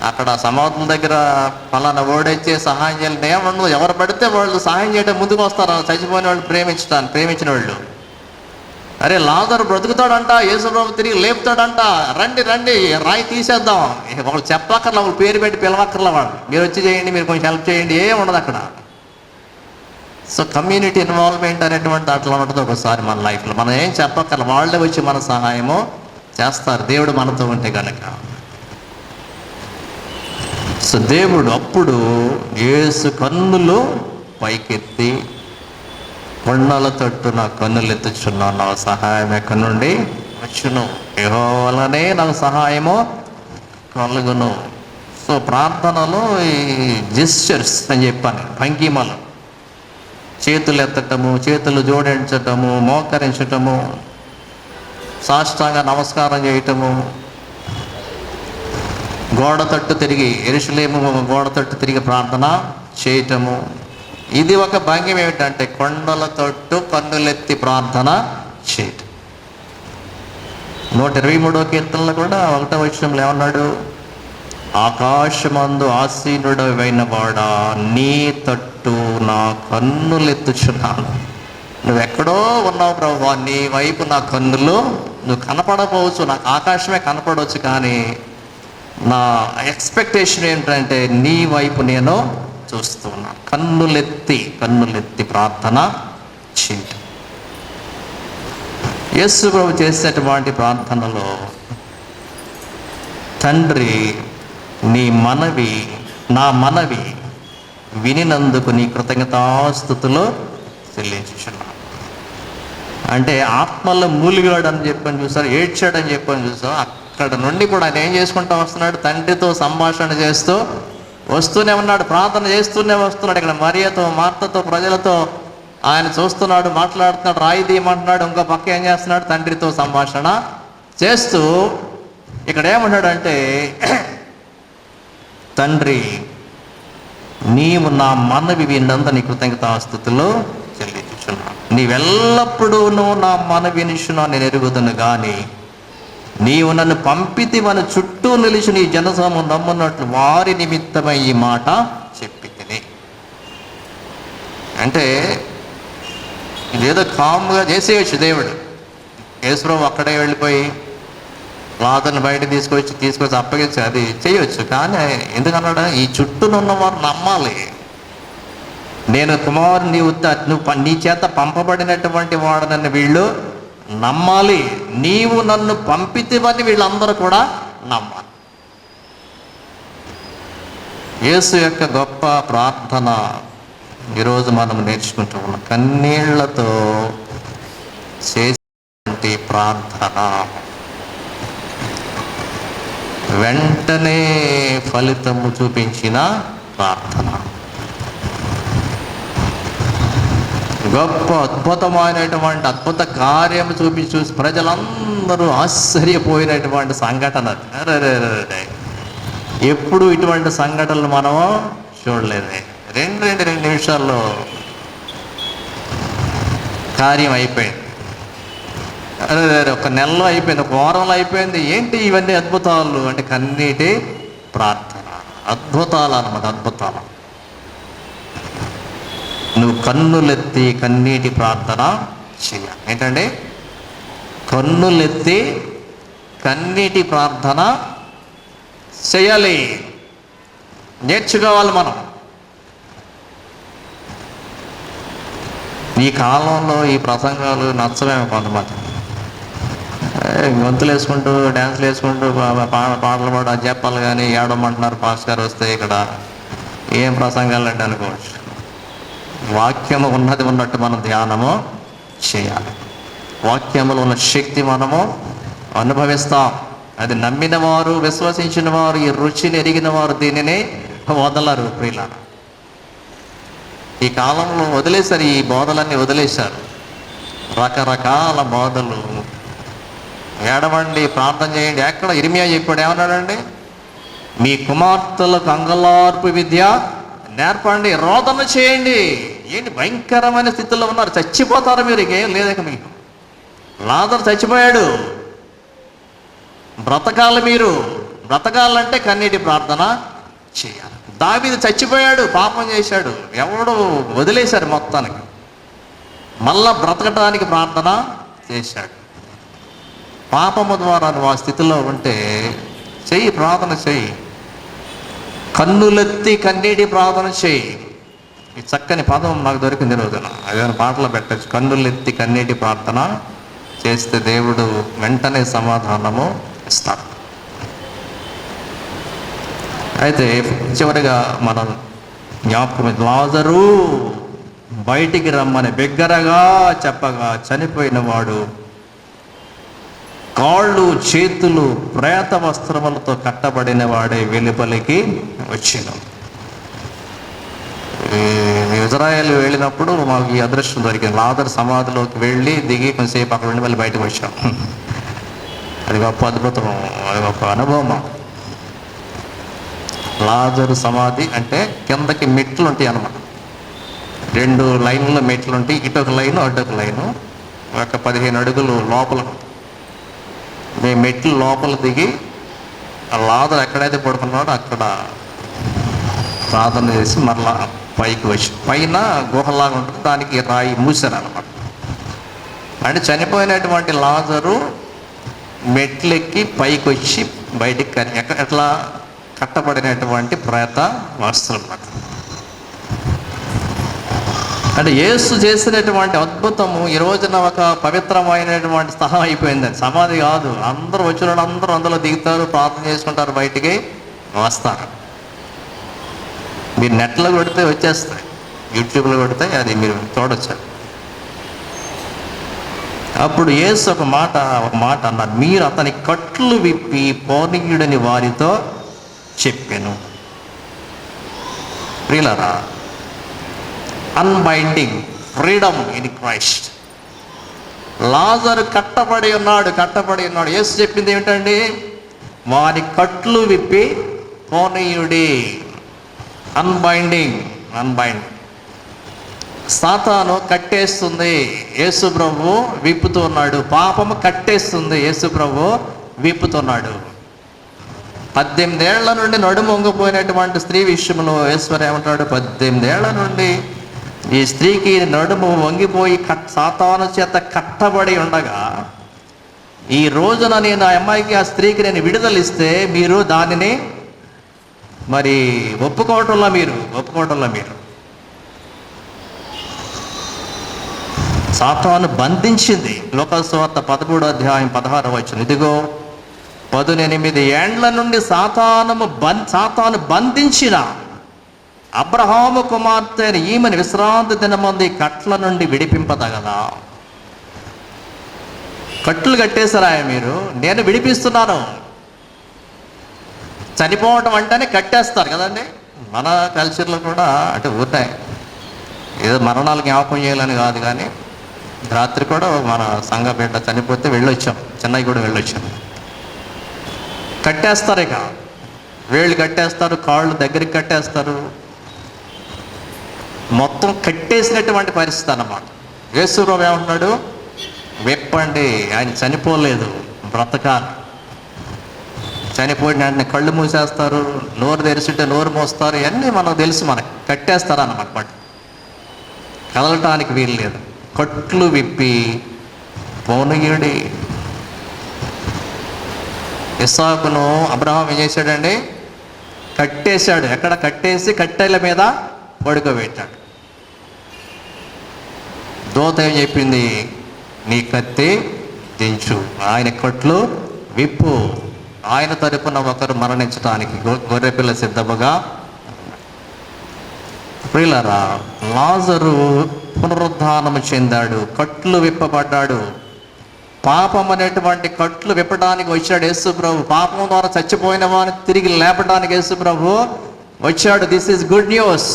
అక్కడ సమాధుల దగ్గర పలానా ఓడైతే సహాయం చేయాలని ఏమన్నా, ఎవరు పడితే వాళ్ళు సహాయం చేయడం ముందుకు వస్తారు, చచ్చిపోయిన వాళ్ళు ప్రేమించిన వాళ్ళు. అరే లాజరు బ్రతుకుతాడంట, యేసుప్రభు తిరిగి లేపుతాడంట, రండి రండి రాయి తీసేద్దాం. వాళ్ళు చెప్పక్కర్లా, వాళ్ళు పేరు పెట్టి పిలవక్కర్లా, వాళ్ళు మీరు వచ్చి చేయండి, మీరు కొంచెం హెల్ప్ చేయండి, ఏం ఉండదు అక్కడ. సో కమ్యూనిటీ ఇన్వాల్వ్మెంట్ అనేటువంటి అట్లా ఉంటుంది ఒకసారి మన లైఫ్లో. మనం ఏం చెప్పక్కర్లా, వాళ్ళే వచ్చి మన సహాయము చేస్తారు, దేవుడు మనతో ఉంటే కనుక. సో దేవుడు అప్పుడు యేసు కన్నులు పైకెత్తి, కొండల తట్టు నా కన్నులు ఎత్తుచున్నాను, నా సహాయం ఎక్కడి నుండి వచ్చును, యెహోవా వలనే నాకు సహాయము కలుగును. సో ప్రార్థనలో ఈ జెస్చర్స్ అని చెప్పాను, భంగిమలు, చేతులు ఎత్తటము, చేతులు జోడించటము, మోకరించటము, సాష్టాంగ నమస్కారం చేయటము, గోడ తట్టు తిరిగి, యెరూషలేము గోడ తట్టు తిరిగి ప్రార్థన చేయటము. ఇది ఒక భంగిమ. ఏమిటంటే కొండల తట్టు కన్నులెత్తి ప్రార్థన చేయటం. 123వ కీర్తనలో కూడా 1వ వచనంలో ఏమన్నాడు? ఆకాశమందు ఆసీనుడవైన వాడా, నీ తట్టు నా కన్నులెత్తుచున్నాను. నువ్వెక్కడో ఉన్నావు ప్రభువా, నీ వైపు నా కన్నులు, నువ్వు కనపడకపోవచ్చు, నాకు ఆకాశమే కనపడవచ్చు, కానీ నా ఎక్స్పెక్టేషన్ ఏంటంటే నీ వైపు నేను చూస్తున్నా. కన్నులెత్తి ప్రార్థన చేయటం. యేసు ప్రభు చేసేటువంటి ప్రార్థనలో, తండ్రి నీ మనవి, నా మనవి వినినందుకు నీ కృతజ్ఞతాస్తుతులు చెల్లించుచున్నాను. అంటే ఆత్మలో మూలిగాడు అని చెప్పని చూసారు, ఏడ్చాడని చెప్పని చూసాం. అక్కడ నుండి కూడా ఆయన ఏం చేసుకుంటూ వస్తున్నాడు? తండ్రితో సంభాషణ చేస్తూ వస్తూనే ఉన్నాడు, ప్రార్థన చేస్తూనే వస్తున్నాడు. ఇక్కడ మరియతో, మార్తతో, ప్రజలతో ఆయన చూస్తున్నాడు, మాట్లాడుతున్నాడు, రాయి తీయమంటున్నాడు. ఇంకో పక్క ఏం చేస్తున్నాడు? తండ్రితో సంభాషణ చేస్తూ ఇక్కడ ఏమన్నాడు అంటే, తండ్రి నీవు నా మనవి విన్నంత నీ కృతజ్ఞతాస్తుతులు చెల్లించుచున్నాను. నీవెల్లప్పుడూ నా మనవి వినుచున్నావు, నేను ఎరుగుదును కానీ నీవు నన్ను పంపితివని చుట్టూ నిలిచి నీ జనసమూహం నమ్మున్నట్లు వారి నిమిత్తమై ఈ మాట చెప్పి తిని. అంటే ఇదేదో కామ్గా చేసేయచ్చు దేవుడు. యేసుప్రభు అక్కడే వెళ్ళిపోయి లాజరుని బయట తీసుకొచ్చి అప్పగించి అది చేయవచ్చు. కానీ ఎందుకన్నాడు? ఈ చుట్టూనున్న వారు నమ్మాలి. నేను కుమారుని నువ్వు నీ చేత పంపబడినటువంటి వాడనని వీళ్ళు నమ్మాలి. నీవు నన్ను పంపితివని వీళ్ళందరూ కూడా నమ్మాలి. యేసు యొక్క గొప్ప ప్రార్థన ఈరోజు మనం నేర్చుకుంటూ ఉన్నాం. కన్నీళ్లతో చేసేటువంటి ప్రార్థన వెంటనే ఫలితము చూపించిన ప్రార్థన, గొప్ప అద్భుతమైనటువంటి అద్భుత కార్యం చూసి ప్రజలందరూ ఆశ్చర్యపోయినటువంటి సంఘటన. ఎప్పుడు ఇటువంటి సంఘటనలు మనము చూడలేదే. రెండు నిమిషాల్లో కార్యం అయిపోయింది. ఒక నెలలో అయిపోయింది, ఒక వారంలో అయిపోయింది. ఏంటి ఇవన్నీ అద్భుతాలు అంటే? కన్నీటి ప్రార్థన, అద్భుతాలు అన్నమాట, అద్భుతాలు. నువ్వు కన్నులెత్తి కన్నీటి ప్రార్థన చేయాలి. ఏంటంటే కన్నులెత్తి కన్నీటి ప్రార్థన చేయాలి, నేర్చుకోవాలి మనం. ఈ కాలంలో ఈ ప్రసంగాలు నచ్చలేము కొంతమంది. గొంతులు వేసుకుంటూ, డ్యాన్సులు వేసుకుంటూ, పాటలు పాడు చెప్పాలి కానీ ఏడమంటున్నారు పాస్టర్ గారు వస్తే ఇక్కడ ఏం ప్రసంగాలు అంటే అనుకోవచ్చు. వాక్యము ఉన్నట్టు మనం ధ్యానము చేయాలి. వాక్యములో ఉన్న శక్తి మనము అనుభవిస్తాం. అది నమ్మిన వారు, విశ్వసించిన వారు, ఈ రుచిని ఎరిగిన వారు దీనిని వదలరు. ప్రియులారా, ఈ కాలంలో వదిలేశారు, ఈ బోధలన్నీ వదిలేశారు. రకరకాల బోధలు. ఏడవండి, ప్రార్థన చేయండి. ఎక్కడ ఇర్మియా చెప్పాడు, ఏమన్నాడండి? మీ కుమార్తెలకు అంగలార్పు విద్య నేర్పండి, రోదన చేయండి. ఏంటి భయంకరమైన స్థితిలో ఉన్నారు, చచ్చిపోతారు మీరు, ఇంకేం లేదక మీకు. లాజరు చచ్చిపోయాడు, బ్రతకాలి మీరు. బ్రతకాలంటే కన్నీటి ప్రార్థన చేయాలి. దావీదు చచ్చిపోయాడు, పాపం చేశాడు, ఎవడు వదిలేశారు మొత్తానికి. మళ్ళా బ్రతకటానికి ప్రార్థన చేశాడు. పాపము ద్వారా నువ్వు ఆ స్థితిలో ఉంటే చెయ్యి, ప్రార్థన చెయ్యి, కన్నులెత్తి కన్నీటి ప్రార్థన చెయ్యి. ఈ చక్కని పదం నాకు దొరికింది రోజున, అదేమైనా పాటలో పెట్టచ్చు. కన్నులెత్తి కన్నీటి ప్రార్థన చేస్తే దేవుడు వెంటనే సమాధానము ఇస్తాడు. అయితే చివరిగా మనం జ్ఞాపకం, లాజరు బయటికి రమ్మని బిగ్గరగా చెప్పగా చనిపోయిన వాడు కాళ్ళు చేతులు ప్రేత వస్త్రములతో కట్టబడిన వాడే వెలుపలికి వచ్చాను. ఇజ్రాయేల్ వెళ్ళినప్పుడు మాకు ఈ అదృష్టం దొరికింది. లాజరు సమాధిలోకి వెళ్ళి దిగి కొంతసేపు అక్కడ ఉండి మళ్ళీ బయటకు వచ్చాం. అది గొప్ప అద్భుతం, అది గొప్ప అనుభవం. లాజరు సమాధి అంటే కిందకి మెట్లు ఉంటాయి అన్నమాట. 2 లైన్ల మెట్లు ఉంటాయి, ఇటొక లైను అటొక లైను, ఒక 15 అడుగులు లోపల. మేము మెట్లు లోపల దిగి ఆ లాజరు ఎక్కడైతే పడుకున్నాడో అక్కడ ప్రార్థన చేసి మరలా పైకి వచ్చి, పైన గుహలాగా ఉంటుంది, దానికి రాయి మూసారు అన్నమాట. అంటే చనిపోయినటువంటి లాజరు మెట్లెక్కి పైకి వచ్చి బయటికి ఎట్లా కట్టబడినటువంటి ప్రేత వస్త్రం. అంటే యేసు చేసినటువంటి అద్భుతము ఈ రోజున ఒక పవిత్రమైనటువంటి స్థలం అయిపోయింది. సమాధి కాదు, అందరూ వచ్చిన అందరూ అందులో దిగుతారు, ప్రార్థన చేసుకుంటారు, బయటికి వస్తారు. మీరు నెట్లో కొడితే వచ్చేస్తాయి, యూట్యూబ్లో కొడితే అది మీరు చూడొచ్చు. అప్పుడు యేసు ఒక మాట అన్నారు, మీరు అతని కట్లు విప్పి పోనీయుడని వారితో చెప్పాను. ప్రియులారా, అన్బైండింగ్ ఫ్రీడమ్ ఇన్ క్రైస్ట్. లాజరు కట్టబడి ఉన్నాడు. యేసు చెప్పింది ఏమిటండి? వారి కట్లు విప్పి పోనీయుడి. అన్బైండింగ్. సాతాను కట్టేస్తుంది, యేసు ప్రభు విప్పుతూ ఉన్నాడు. పాపము కట్టేస్తుంది, యేసు ప్రభు విప్పుతున్నాడు. 18 ఏళ్ల నుండి నడుము వంగిపోయినటువంటి స్త్రీ విషయంలో ఈశ్వరు ఏమంటాడు? 18 ఏళ్ల నుండి ఈ స్త్రీకి నడుము వంగిపోయి సాతాను చేత కట్టబడి ఉండగా, ఈ రోజున నేను ఆ అమ్మాయికి, ఆ స్త్రీకి నేను విడుదలిస్తే మీరు దానిని మరి ఒప్పుకోవటంలో మీరు సాతాను బంధించింది. లోకాసు వార్త 13వ అధ్యాయం 16వ వచనం, ఇదిగో 18 ఏండ్ల నుండి సాతాను బంధించిన అబ్రహాము కుమార్తె అయిన ఈమెను విశ్రాంతి దినమంది కట్ల నుండి విడిపింపదగదా? కట్లు కట్టేశారా మీరు? నేను విడిపిస్తున్నాను. చనిపోవటం అంటేనే కట్టేస్తారు కదండి. మన కల్చర్లో కూడా అంటే ఉన్నాయి, ఏదో మరణాలు జ్ఞాపకం చేయాలని కాదు, కానీ రాత్రి కూడా మన సంఘ బిడ్డ చనిపోతే వెళ్ళొచ్చాం, చెన్నై కూడా వెళ్ళొచ్చాం. కట్టేస్తారు, ఇక వేళ్ళు కట్టేస్తారు, కాళ్ళు దగ్గరికి కట్టేస్తారు, మొత్తం కట్టేసినటువంటి పరిస్థితి అన్నమాట. యేసుప్రభు ఏమంటున్నాడు? విప్పండి, ఆయన చనిపోలేదు, బ్రతకాలి. చనిపోయిన వెంటనే కళ్ళు మూసేస్తారు, నోరు తెరిచితే నోరు మోస్తారు, ఇవన్నీ మనకు తెలుసు. మనకి కట్టేస్తారు అన్నమాట, కదలటానికి వీలు లేదు. కట్లు విప్పి పోనీయుడి. ఇస్సాకును అబ్రహాం ఏం చేశాడండి? కట్టేశాడు. ఎక్కడ కట్టేసి కట్టెల మీద పడుకోబెట్టాడు. దూత ఏం చెప్పింది? నీ కత్తి దించు, ఆయన కట్లు విప్పు, ఆయన తరపున ఒకరు మరణించడానికి గొర్రెపిల్ల సిద్ధముగా. ప్రియులారా, లాజరు పునరుద్ధానము చెందాడు, కట్లు విప్పబడ్డాడు. పాపం అనేటువంటి కట్లు విప్పడానికి వచ్చాడు యేసు ప్రభు. పాపం ద్వారా చచ్చిపోయిన వారిని తిరిగి లేపడానికి యేసు ప్రభు వచ్చాడు. This is good news.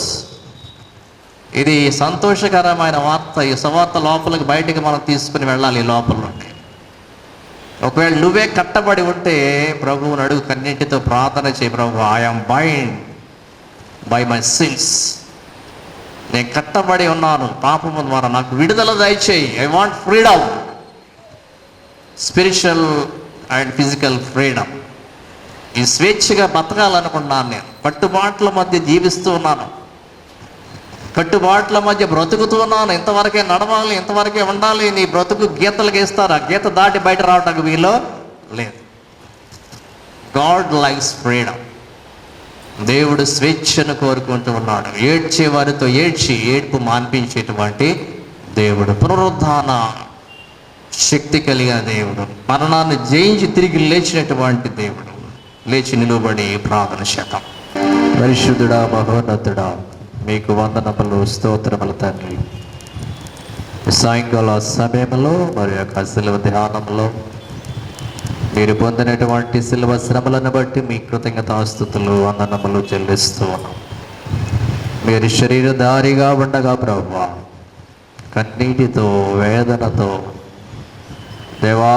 ఇది సంతోషకరమైన వార్త. ఈ సువార్త లోపలికి బయటికి మనం తీసుకుని వెళ్ళాలి. ఈ లోపల నుండి ఒకవేళ నువ్వే కట్టబడి ఉంటే ప్రభువుని అడుగు, కన్నింటితో ప్రార్థన చేయి. ప్రభు, I'm bind by my sins. నేను కట్టబడి ఉన్నాను పాపము ద్వారా, నాకు విడుదల దయచేయి. I want freedom, spiritual and physical freedom. ఈ స్వేచ్ఛగా బతకాలనుకున్నాను. నేను కట్టుబాట్ల మధ్య జీవిస్తూ ఉన్నాను, కట్టుబాట్ల మధ్య బ్రతుకుతున్నాను. ఇంతవరకే నడవాలి, ఇంతవరకే ఉండాలి. నీ బ్రతుకు గీతలు గీస్తారు, ఆ గీత దాటి బయట రావటానికి వీలో లేదు. God likes freedom. దేవుడు స్వేచ్ఛను కోరుకుంటూ ఉన్నాడు. ఏడ్చే వారితో ఏడ్చి ఏడ్పు మాన్పించేటువంటి దేవుడు, పునరుద్ధాన శక్తి కలిగిన దేవుడు, మరణాన్ని జయించి తిరిగి లేచినటువంటి దేవుడు. లేచి నిలువబడి ప్రార్థన చేద్దాం. పరిశుద్ధుడా, మహోన్నతుడా, మీకు వందనములు, స్తోత్రములు తండ్రి. సాయంకాల సమయంలో మరి యొక్క శిలువ ధ్యానంలో మీరు పొందినటువంటి శిలువ శ్రమలను బట్టి మీ కృతజ్ఞతాస్తుతులు, వందనములు చెల్లిస్తూ ఉన్నాం. మీరు శరీరధారిగా ఉండగా ప్రభువా, కన్నీటితో, వేదనతో, దేవా,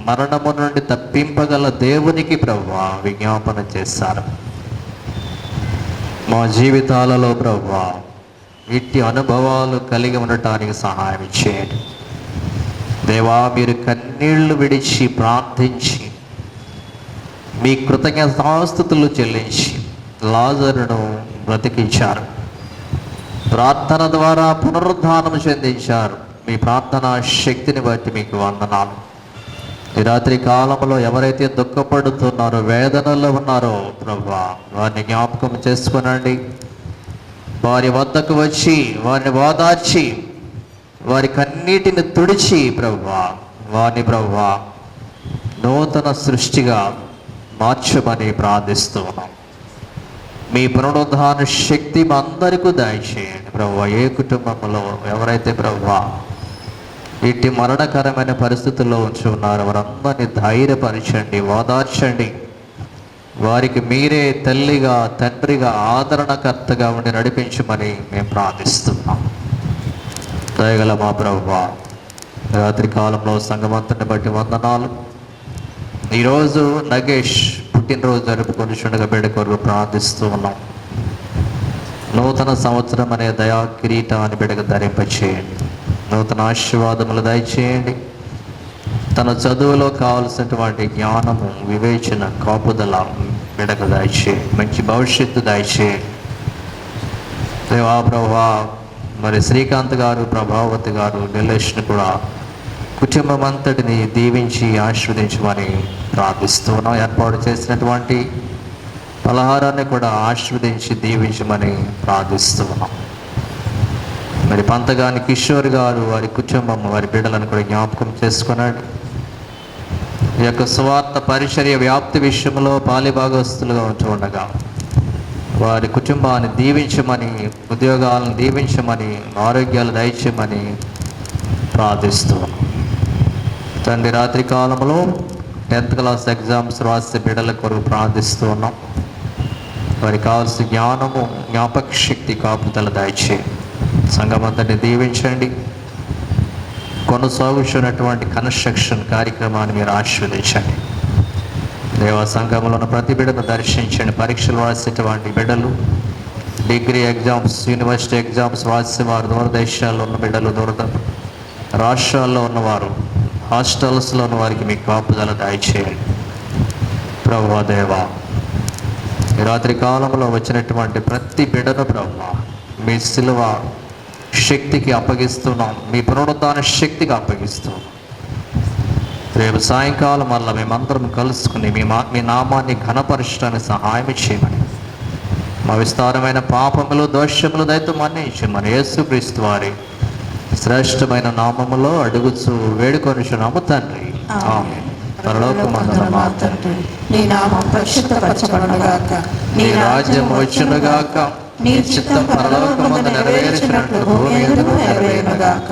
మరణము నుండి తప్పింపగల దేవునికి ప్రభువా విజ్ఞాపన చేశారు. మా జీవితాలలో ప్రభువా ఇట్టి అనుభవాలు కలిగి ఉండటానికి సహాయం చేయండి దేవా. మీరు కన్నీళ్లు విడిచి ప్రార్థించి మీ కృతజ్ఞతాస్తుతులు చెల్లించి లాజరును బ్రతికించారు. ప్రార్థన ద్వారా పునరుద్ధానం చెందించారు. మీ ప్రార్థనా శక్తిని బట్టి మీకు వందనాలు. ఈ రాత్రి కాలంలో ఎవరైతే దుఃఖపడుతున్నారో, వేదనలో ఉన్నారో ప్రభువా, వారిని జ్ఞాపకం చేసుకునండి. వారి వద్దకు వచ్చి వారిని ఓదార్చి వారి కన్నీటిని తుడిచి ప్రభువా, వారిని ప్రభువా నూతన సృష్టిగా మార్చమని ప్రార్థిస్తూ ఉన్నాం. మీ పునరుద్ధాన శక్తి మా అందరికీ దయచేయండి ప్రభువా. ఏ కుటుంబంలో ఎవరైతే ప్రభువా ఇట్టి మరణకరమైన పరిస్థితుల్లో ఉంచి ఉన్నారో వారందరినీ ధైర్యపరచండి, ఓదార్చండి. వారికి మీరే తల్లిగా, తండ్రిగా, ఆదరణకర్తగా ఉండి నడిపించమని మేము ప్రార్థిస్తున్నాం. దయగల మా ప్రభువా, రాత్రి కాలంలో సంగమంతుని బట్టి వందనాలు. ఈరోజు నగేష్ పుట్టినరోజు జరుపుకొని చుండగ బిడ్డ కొరకు ప్రార్థిస్తూ ఉన్నాం. నూతన సంవత్సరం అనే దయా కిరీటాన్ని బిడ్డకు ధరింపచేయండి. నూతన ఆశీర్వాదములు దయచేయండి. తన చదువులో కావలసినటువంటి జ్ఞానము, వివేచన, కాపుదల బిడ్డకు దయచేయండి. మంచి భవిష్యత్తు దయచేయండి దేవా. ప్రభువా, మరి శ్రీకాంత్ గారు, ప్రభావతి గారు, నిలేష్ను కూడా కుటుంబం అంతటిని దీవించి ఆశీర్వదించమని ప్రార్థిస్తున్నాం. ఏర్పాటు చేసినటువంటి పలహారాన్ని కూడా ఆశీర్వదించి దీవించమని ప్రార్థిస్తున్నాం. మరి పంతగాని కిషోర్ గారు, వారి కుటుంబం, వారి బిడ్డలను కూడా జ్ఞాపకం చేసుకున్నాడు. ఈ యొక్క స్వార్థ పరిచర్య వ్యాప్తి విషయంలో పాలిభాగస్తులుగా ఉంటూ ఉండగా వారి కుటుంబాన్ని దీవించమని, ఉద్యోగాలను దీవించమని, ఆరోగ్యాలు దయచేయమని ప్రార్థిస్తున్నాం. తండ్రి, రాత్రి కాలంలో 10th క్లాస్ ఎగ్జామ్స్ రాసే బిడ్డల కొరకు ప్రార్థిస్తూ ఉన్నాం. వారికి కావాల్సిన జ్ఞానము, జ్ఞాపక శక్తి, కాపుదల దయచేయండి. సంఘమంతటిని దీవించండి. కొనసాగుతున్నటువంటి కన్స్ట్రక్షన్ కార్యక్రమాన్ని మీరు ఆశీర్వదించండి దేవా. సంఘంలో ఉన్న ప్రతి బిడ్డను దర్శించండి. పరీక్షలు రాసేటువంటి బిడ్డలు, డిగ్రీ ఎగ్జామ్స్, యూనివర్సిటీ ఎగ్జామ్స్ రాసేవారు, దూరదేశాల్లో ఉన్న బిడ్డలు, దూర రాష్ట్రాల్లో ఉన్నవారు, హాస్టల్స్లో ఉన్న వారికి మీ కాపుదల దయచేయండి ప్రభువా. దేవా, ఈ రాత్రి కాలంలో వచ్చినటువంటి ప్రతి బిడ్డను ప్రభువా మీ సిలువ శక్తికి అప్పగిస్తున్నాం, మీ పునరుద్ధాన శక్తికి అప్పగిస్తున్నాం. రేపు సాయంకాలం వల్ల మేమందరం కలుసుకుని మీ నామాన్ని ఘనపరచడానికి సహాయం చేయమని, మా విస్తారమైన పాపములు, దోషములు దయతో మన్నించమని యేసుక్రీస్తు వారి శ్రేష్టమైన నామములో అడుగుచు వేడుకొనుచున్నాము తండ్రి, ఆమేన్. పరలోకమందున్న మా తండ్రి, నీ నామం పరిశుద్ధపరచబడునుగాక, నీ రాజ్యం వచ్చునుగాక, నీ చిత్తం పరలోకమందు నెరవేర్చినట్లు భూమి యందును నెరవేరునుగాక.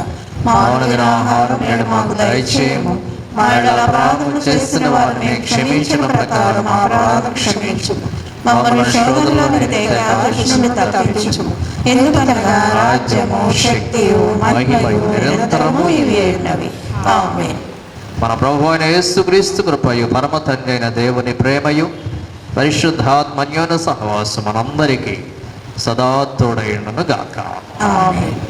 మా అనుదిన ఆహారం నేడు మాకు దయచేయము. మా యెడల అపరాధములు చేస్తున్న వారిని క్షమించిన ప్రకారం మా అపరాధం క్షమించుము. మమ్మల్ని శోధనలోనికి తేక దుష్టుని తప్పించుము. ఎందుకనగా రాజ్యము, శక్తియు, మహిమయు నిరంతరము ఇవి ఉన్నవి. ఆమేన్. మన ప్రభువైన అయిన యేసుక్రీస్తు కృపయు, పరమ తండ్రి అయిన దేవుని ప్రేమయు, పరిశుద్ధాత్మన్యోన సహవాసం మనందరికీ సదా తోడైండును గాక. ఆమేన్.